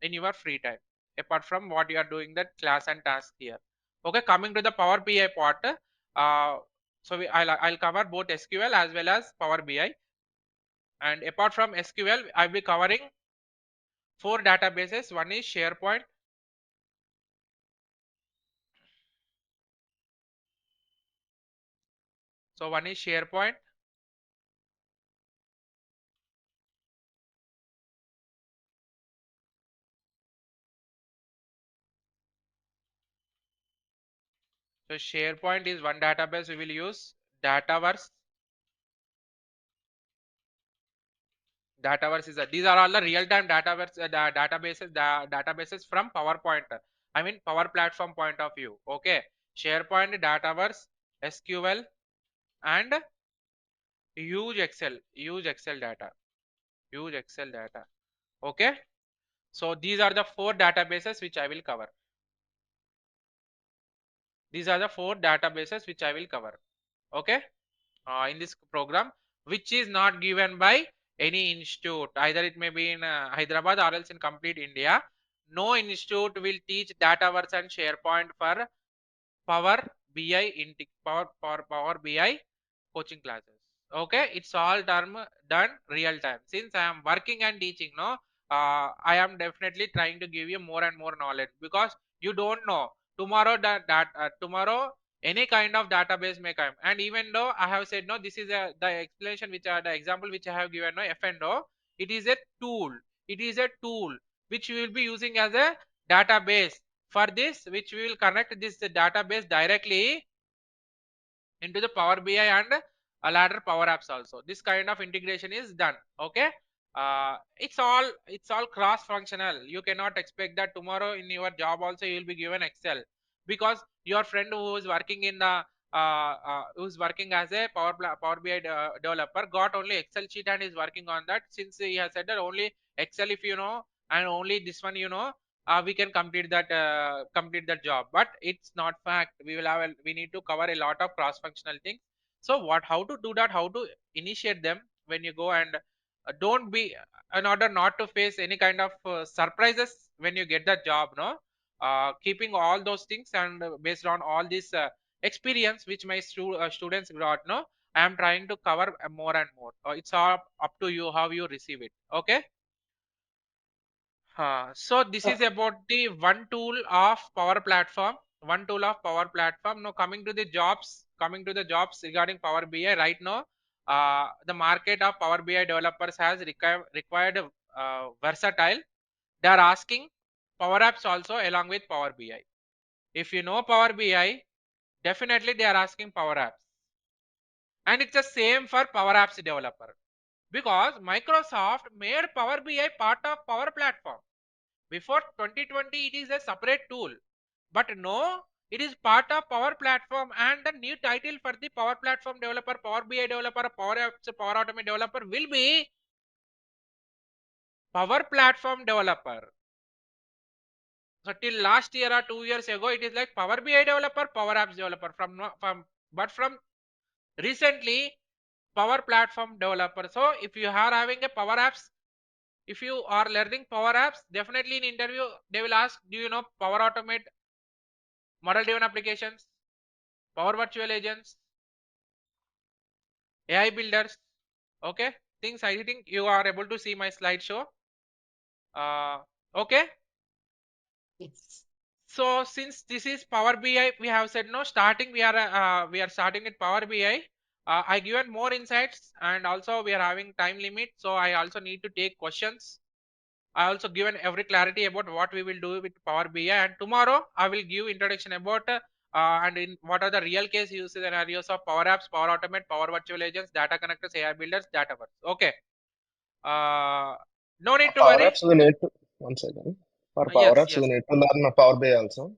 S1: in your free time, apart from what you are doing that class and task here. Okay, coming to the Power BI part, so I'll cover both SQL as well as Power BI. And apart from SQL, I'll be covering 4 databases. One is SharePoint. So one is SharePoint. So SharePoint is one database we will use. Dataverse. Dataverse is these are all the real-time dataverse databases from PowerPoint. I mean Power Platform point of view. Okay. SharePoint, Dataverse, SQL, and huge Excel data. Huge Excel data. Okay. So these are the 4 databases which I will cover. These are the 4 databases which I will cover. Okay. In this program, which is not given by any institute. Either it may be in Hyderabad or else in complete India. No institute will teach Dataverse and SharePoint for Power BI Power BI coaching classes. Okay, it's all done real time. Since I am working and teaching, no, I am definitely trying to give you more and more knowledge, because you don't know tomorrow that tomorrow any kind of database may come. And even though I have said no, this is the explanation which the example which I have given, no, F&O, it is a tool. It is a tool which we will be using as a database. For this, which we will connect this database directly into the Power BI and a ladder Power Apps also. This kind of integration is done. Okay. It's all cross functional. You cannot expect that tomorrow in your job also you will be given Excel, because your friend who is working in the who's working as a Power BI developer got only Excel sheet and is working on that. Since he has said that only Excel if you know, and only this one you know, we can complete that job. But it's not fact. We need to cover a lot of cross functional things. So how to do that, how to initiate them when you go, and don't be, in order not to face any kind of surprises when you get that job, no, keeping all those things, and based on all this experience which my students got, no, I am trying to cover more and more. It's all up to you how you receive it. Okay. So this is about the one tool of Power Platform. One tool of Power Platform. Now coming to the jobs, regarding Power BI right now, the market of Power BI developers has required versatile. They are asking Power Apps also along with Power BI. If you know Power BI, definitely they are asking Power Apps, and it's the same for Power Apps developer, because Microsoft made Power BI part of Power Platform. Before 2020, it is a separate tool, but no, it is part of Power Platform, and the new title for the Power Platform developer, Power BI developer, Power Apps, Power Automate developer will be Power Platform developer. So till last year or 2 years ago, it is like Power BI developer, Power Apps developer. From recently, Power Platform developer. So if you are having a Power Apps, if you are learning Power Apps, definitely in interview they will ask, do you know Power Automate, model driven applications, Power Virtual Agents, AI builders? Okay, things I think you are able to see my slideshow. Okay.
S2: Yes.
S1: So since this is Power BI, we have said no, starting we are starting with Power BI. I given more insights, and also we are having time limit, so I also need to take questions. I also given every clarity about what we will do with Power BI, and tomorrow I will give introduction about and in what are the real case use scenarios of Power Apps, Power Automate, Power Virtual Agents, data connectors, AI builders, Dataverse. Okay. Uh, no need to
S5: Power
S1: worry.
S5: Apps we need to, one second. For Power
S1: Yes,
S5: Apps we
S1: yes.
S5: need to learn Power BI also.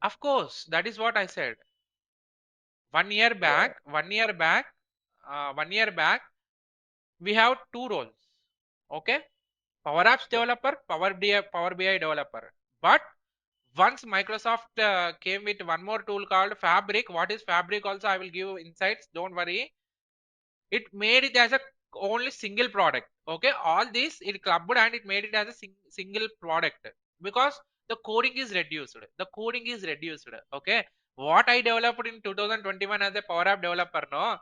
S1: Of course, that is what I said. 1 year
S5: Yeah.
S1: back, 1 year back, 1 year back, we have two roles. Okay. Power Apps
S5: Okay.
S1: developer, Power BI developer. But once Microsoft came with one more tool called Fabric. What is Fabric also I will give insights, don't worry. It made it as a only single product. Okay, all this it clubbed and it made it as a single product, because the coding is reduced. Okay, what I developed in 2021 as a Power App developer, no,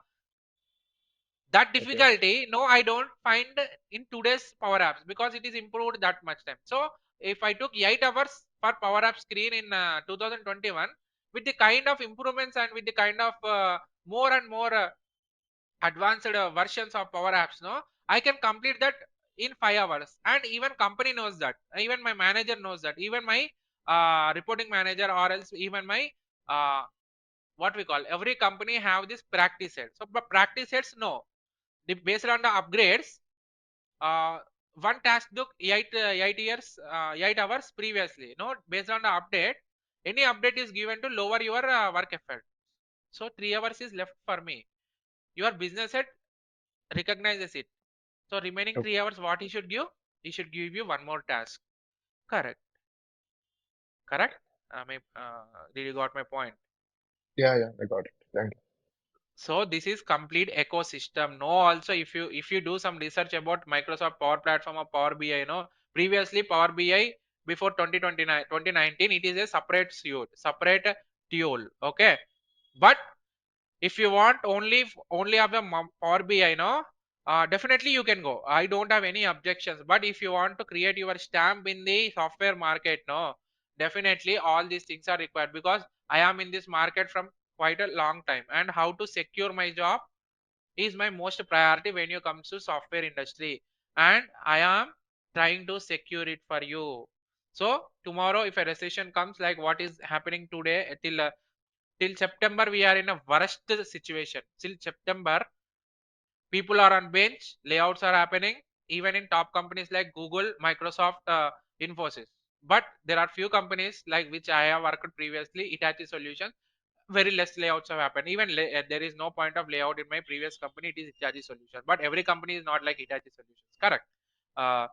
S1: that
S5: Okay.
S1: difficulty, no, I don't find in today's Power Apps, because it is improved that much time. So if I took 8 hours for Power App screen in 2021, with the kind of improvements and with the kind of more and more advanced versions of Power Apps, no, I can complete that in 5 hours. And even company knows that. Even my manager knows that. Even my reporting manager, or else even my what we call, every company have this practice set. So, but practice sets, no. Based on the upgrades, uh, one task took 8 hours previously. No, based on the update, any update is given to lower your work effort. So 3 hours is left for me. Your business head recognizes it. So remaining
S5: Okay.
S1: 3 hours, what he should give? He should give you one more task. Correct. Correct. I mean, did you got my point?
S5: Yeah, yeah, I got it. Thank you.
S1: So this is complete ecosystem. No, also if you do some research about Microsoft Power Platform or Power BI, previously Power BI before 2019, it is a separate suite, separate tool. Okay, but if you want only have the Power BI, definitely you can go. I don't have any objections. But if you want to create your stamp in the software market, no, definitely all these things are required, because I am in this market from quite a long time, and how to secure my job is my most priority when you comes to software industry, and I am trying to secure it for you. So tomorrow if a recession comes like what is happening today, till September we are in a worst situation. Till September, people are on bench, layouts are happening, even in top companies like Google, Microsoft, Infosys. But there are few companies like which I have worked previously, Hitachi Solutions, very less layouts have happened. Even there is no point of layout in my previous company, it is Hitachi Solutions. But every company is not like Hitachi Solutions, correct? Uh,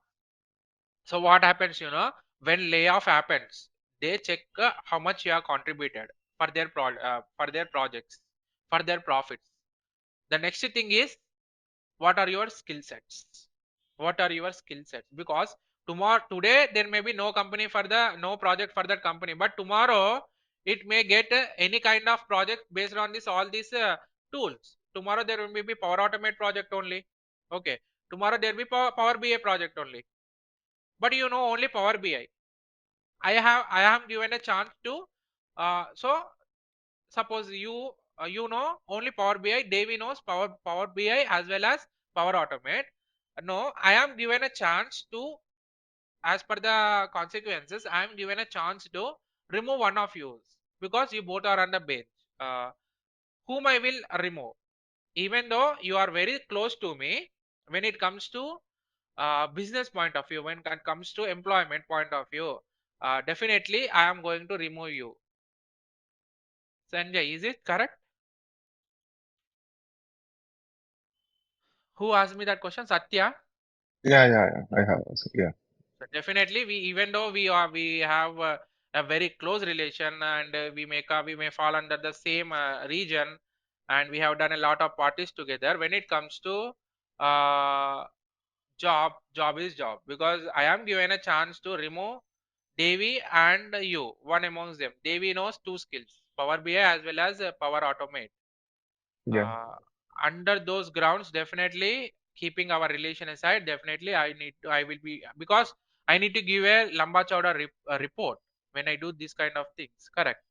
S1: so what happens, when layoff happens, they check how much you have contributed for their for their projects, for their profits. The next thing is, what are your skill sets? What are your skill sets? Because today there may be no company for no project for that company, but tomorrow it may get any kind of project based on this all these tools. Tomorrow there will be Power Automate project only. Okay. Tomorrow there will be Power BI project only. But only Power BI. I have given a chance to so suppose you know only Power BI, Devi knows Power BI as well as Power Automate. No, I am given a chance to, as per the consequences, I am given a chance to remove one of you, because you both are on the bench. Uh, whom I will remove, even though you are very close to me when it comes to business point of view, when it comes to employment point of view, definitely I am going to remove you. Sanjay, is it correct? Who asked me that question? Satya.
S5: Yeah, yeah, yeah. I have also. Yeah,
S1: So definitely, even though we have a very close relation, and we may fall under the same region, and we have done a lot of parties together. When it comes to uh, job is job, because I am given a chance to remove Devi and you, one amongst them. Devi knows two skills, Power BI as well as Power Automate.
S5: yeah,
S1: uh, Under those grounds, definitely keeping our relation aside, definitely I will be, because I need to give a lamba chauda report when I do this kind of things, correct?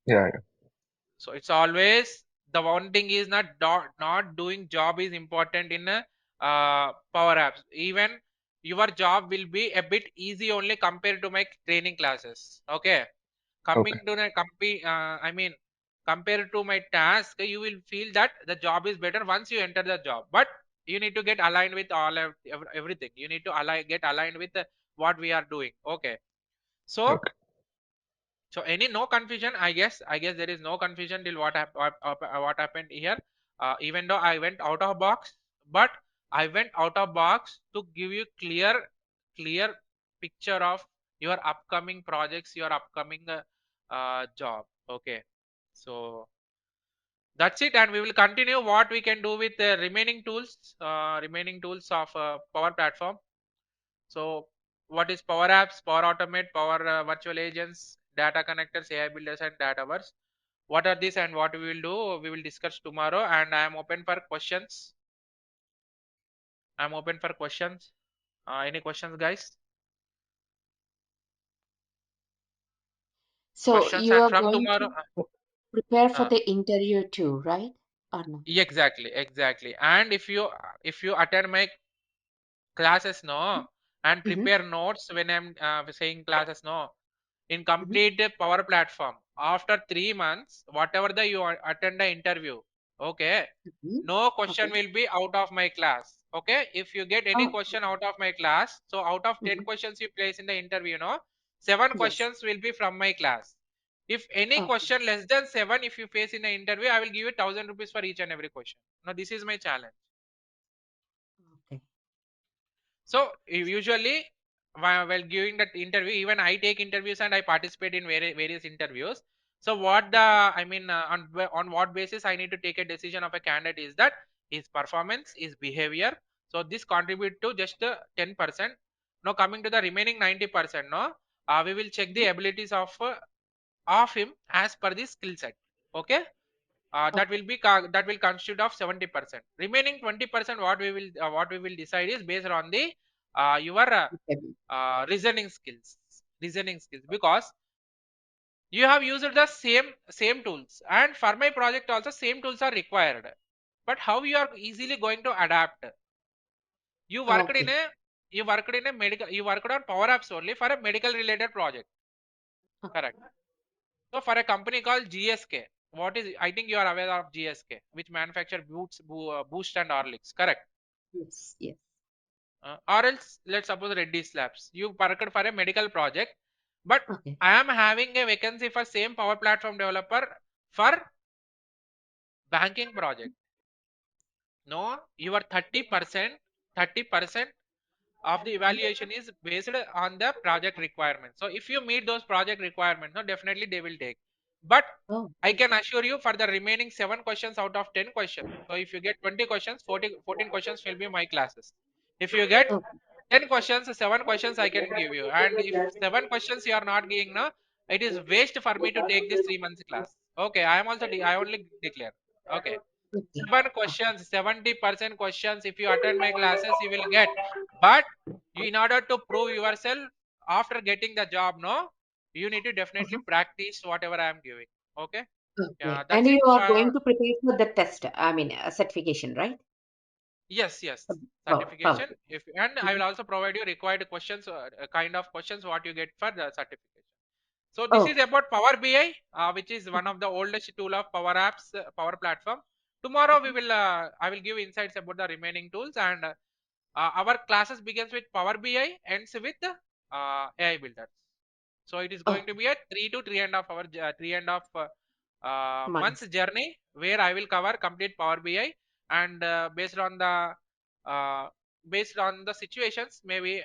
S5: yeah, yeah.
S1: So it's always the one thing is not doing job is important in Power Apps. Even your job will be a bit easy only compared to my training classes. Okay,
S5: Okay,
S1: coming to the company, I mean, compared to my task, you will feel that the job is better once you enter the job. But you need to get aligned with everything. You need to get aligned with what we are doing. Okay, so
S5: okay.
S1: any no confusion, I guess there is no confusion till what happened here. Even though I went out of box, but I went out of box to give you clear picture of your upcoming projects, your upcoming job. Okay, so that's it, and we will continue what we can do with the remaining tools of Power Platform. So what is Power Apps, Power Automate, Power Virtual Agents, Data Connectors, AI Builders, and Dataverse? What are these and what we will do? We will discuss tomorrow, and I am open for questions. I am open for questions. Any questions, guys?
S2: So
S1: questions,
S2: you
S1: and
S2: are
S1: from
S2: going
S1: tomorrow.
S2: to prepare for
S1: Uh,
S2: the interview too, right? Or no?
S1: exactly. And if you attend my classes, no, and
S2: Mm-hmm.
S1: prepare notes when I'm saying classes, no, in
S2: Mm-hmm.
S1: complete power platform, after 3 months, whatever the you attend the interview, okay,
S2: Mm-hmm.
S1: no question
S2: Okay.
S1: will be out of my class. Okay, if you get any
S2: Oh.
S1: question out of my class, so out of 10
S2: Mm-hmm.
S1: questions you place in the interview, no, 7
S2: Yes.
S1: questions will be from my class. If any
S2: Okay.
S1: question less than 7, if you face in the interview, I will give you 1,000 rupees for each and every question. Now this is my challenge.
S2: Okay.
S1: So usually while giving that interview, even I take interviews and I participate in various interviews. So what the I mean on what basis I need to take a decision of a candidate is that his performance, his behavior. So this contribute to just 10%. Now coming to the remaining 90%, no, we will check the
S2: Mm-hmm.
S1: abilities of him as per the skill set. Okay, that
S2: Okay.
S1: will be that will constitute of 70%. Remaining 20%, what we will decide is based on the your
S2: Okay.
S1: reasoning skills, because you have used the same tools, and for my project also same tools are required, but how you are easily going to adapt. you worked in
S2: Okay.
S1: a you worked on power apps only for a medical related project,
S2: Okay.
S1: correct? So for a company called GSK, what is, I think you are aware of GSK, which manufacture Boost and Horlicks, correct?
S2: Yes. Yes.
S1: Or else, let's suppose Reddy's Labs. You worked for a medical project, but
S2: Okay.
S1: I am having a vacancy for same Power Platform developer for banking project. No, your 30% of the
S2: Mm-hmm.
S1: evaluation is based on the project requirement. So if you meet those project requirements, no, definitely they will take. But
S2: Oh.
S1: I can assure you, for the remaining 7 questions out of 10 questions, so if you get 20 questions, 14 questions will be my classes. If you get
S2: Okay.
S1: 10 questions, 7 questions I can give you. And if 7 questions you are not giving, no, it is waste for me to take this 3 months class. Okay, I am also I only declare. Okay.
S2: Okay.
S1: 7 questions, 70% questions. If you attend my classes, you will get. But you, in order to prove yourself after getting the job, no, you need to definitely
S2: Uh-huh.
S1: practice whatever I am giving. Okay.
S2: Okay.
S1: Yeah,
S2: And
S1: that's it.
S2: you are going to prepare for the test, I mean, certification, right?
S1: Yes,
S2: Power.
S1: certification. If and I
S2: Mm-hmm.
S1: will also provide you required questions, kind of questions what you get for the certification. So this is
S2: Okay.
S1: about Power BI, which is one of the oldest tool of Power Apps, Power Platform. Tomorrow we
S2: Mm-hmm.
S1: will, I will give insights about the remaining tools, and our classes begins with Power BI, ends with AI Builders. So it is going to
S2: Okay.
S1: be a 3 to 3.5 hour, 3.5 months
S2: Months.
S1: journey, where I will cover complete Power BI, and uh, based on the situations, maybe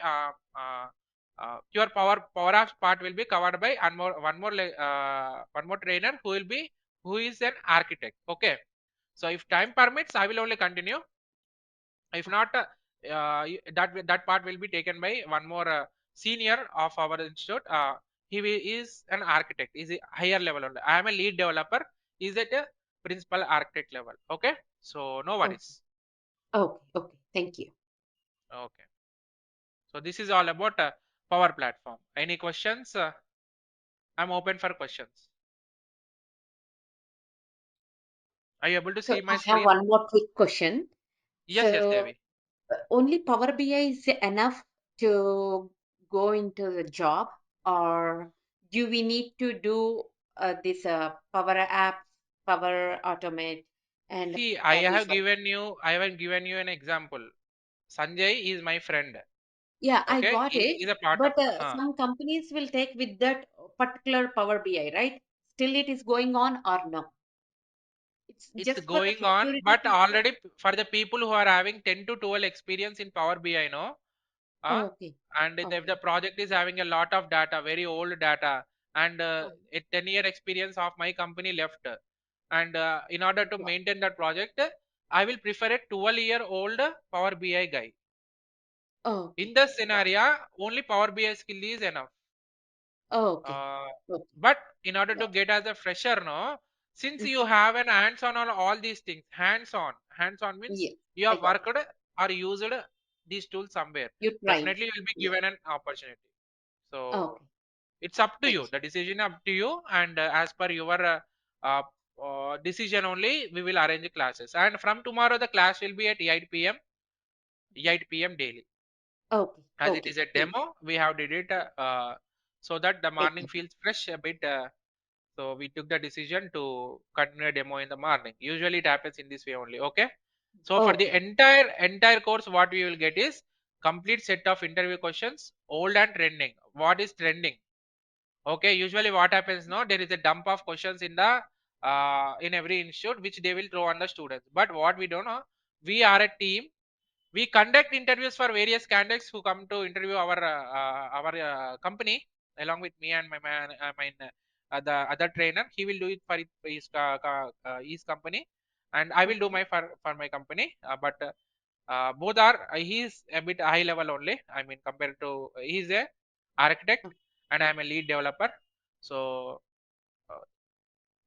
S1: your Power Apps part will be covered by one more trainer who is an architect. Okay. So if time permits, I will only continue. If not, that part will be taken by one more senior of our institute. Is an architect, is a higher level only. I am a lead developer, is at a principal architect level. Okay, so no
S2: Oh.
S1: worries.
S2: Okay. Okay. Thank you.
S1: Okay, so this is all about Power Platform. Any questions? I'm open for questions. Are you able to
S2: So
S1: see my
S2: I have
S1: screen?
S2: one more quick question.
S1: Yes,
S2: So
S1: Devi.
S2: only Power BI is enough to go into the job, or do we need to do this Power Apps, Power Automate, and
S1: See,
S2: this one?
S1: I have given you an example. Sanjay is my friend.
S2: Yeah, I
S1: Okay,
S2: got it.
S1: he's a part of.
S2: But some companies will take with that particular Power BI, right? Still, it is going on or no? It's
S1: It's
S2: just for the
S1: going on,
S2: security
S1: but
S2: purpose.
S1: already for the people who are having 10 to 12 experience in Power BI, no,
S2: Oh,
S1: uh,
S2: okay.
S1: and if
S2: Okay.
S1: the project is having a lot of data, very old data, and
S2: Oh,
S1: a 10-year experience of my company left, and in order to
S2: yeah.
S1: maintain that project, I will prefer a 12-year-old Power BI guy.
S2: Okay.
S1: In this scenario, only Power BI skill is enough.
S2: Okay.
S1: Uh,
S2: Okay.
S1: but in order
S2: Yeah.
S1: to get as a fresher, no, since you
S2: Mm-hmm.
S1: have an hands-on on all these things, hands-on means
S2: Yes,
S1: you
S2: I
S1: have
S2: got it.
S1: worked or used these tools somewhere.
S2: You tried.
S1: Definitely, you will be
S2: Yeah.
S1: given an opportunity. So
S2: Okay.
S1: It's up to you,
S2: Yes.
S1: the decision up to you, and as per your uh, decision only we will arrange classes. And from tomorrow the class will be at 8 p.m daily,
S2: Okay.
S1: as it
S2: Okay.
S1: is a
S2: Yes.
S1: demo we have did it so that the morning
S2: Exactly.
S1: feels fresh a bit, so we took the decision to continue a demo in the morning. Usually it happens in this way only. Okay, so for the
S2: Okay.
S1: entire course what we will get is complete set of interview questions, old and trending. What is trending? Okay, usually what happens now, there is a dump of questions in the in every institute which they will throw on the students. But what we don't know, we are a team, we conduct interviews for various candidates who come to interview our company along with me and the other trainer. He will do it for his company, and I will do
S2: Okay.
S1: my for my company, but both are he is a bit high level only, I mean compared to he's a architect
S2: Okay.
S1: and I'm a lead developer. So uh,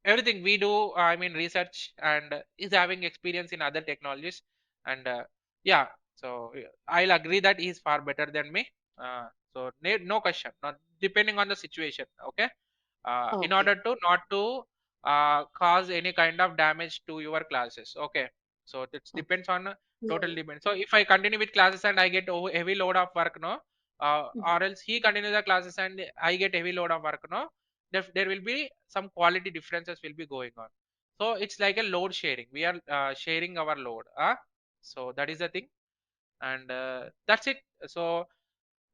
S1: everything we do, I mean research, and is having experience in other technologies. And yeah, so I'll agree that he's far better than me. So no question, not depending on the situation. Okay, in
S2: Okay.
S1: order to not to cause any kind of damage to your classes. Okay, so it
S2: Okay.
S1: depends on total
S2: No.
S1: depends. So if I continue with classes and I get heavy load of work, no,
S2: Mhm.
S1: or else he continue the classes and I get heavy load of work, no, there will be some quality differences will be going on. So it's like a load sharing, we are sharing our load, so that is the thing. And that's it. So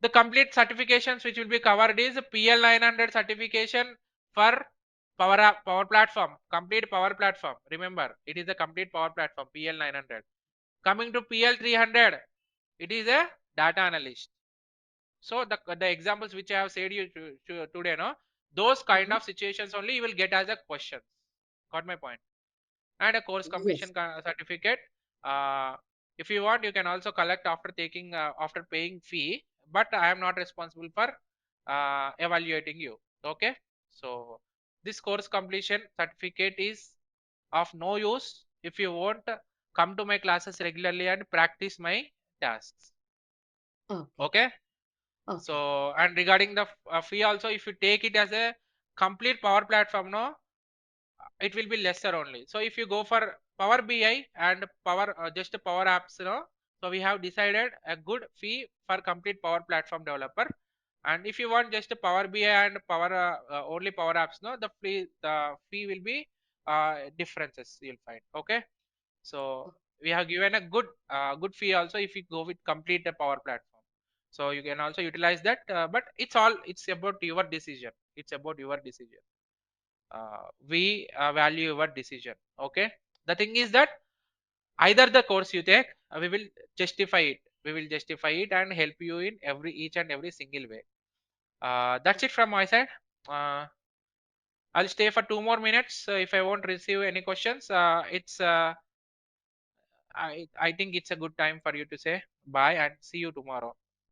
S1: the complete certifications which will be covered is PL 900 certification for power platform, complete power platform. Remember, it is a complete power platform, PL 900. Coming to PL 300, it is a data analyst. So the examples which I have said you today, no, those kind
S2: Mhm.
S1: of situations only you will get as a question. Got my point? And a course
S2: Yes.
S1: completion certificate. Uh, if you want, you can also collect after taking after paying fee. But I am not responsible for evaluating you. Okay. So this course completion certificate is of no use if you won't come to my classes regularly and practice my tasks.
S2: Okay.
S1: Okay.
S2: Okay.
S1: So, and regarding the fee also, if you take it as a complete power platform, no, it will be lesser only. So if you go for Power BI and power just power apps, no, so we have decided a good fee for complete power platform developer. And if you want just a Power BI and power only power apps, no, the fee will be differences you'll find. Okay, so we have given a good fee also if you go with complete power platform. So you can also utilize that, but it's about your decision. It's about your decision. We value your decision. Okay, the thing is that either the course you take, we will justify it and help you in each and every single way. That's it from my side. uh, I'll stay for 2 more minutes. If I won't receive any questions, it's I think it's a good time for you to say bye and see you tomorrow.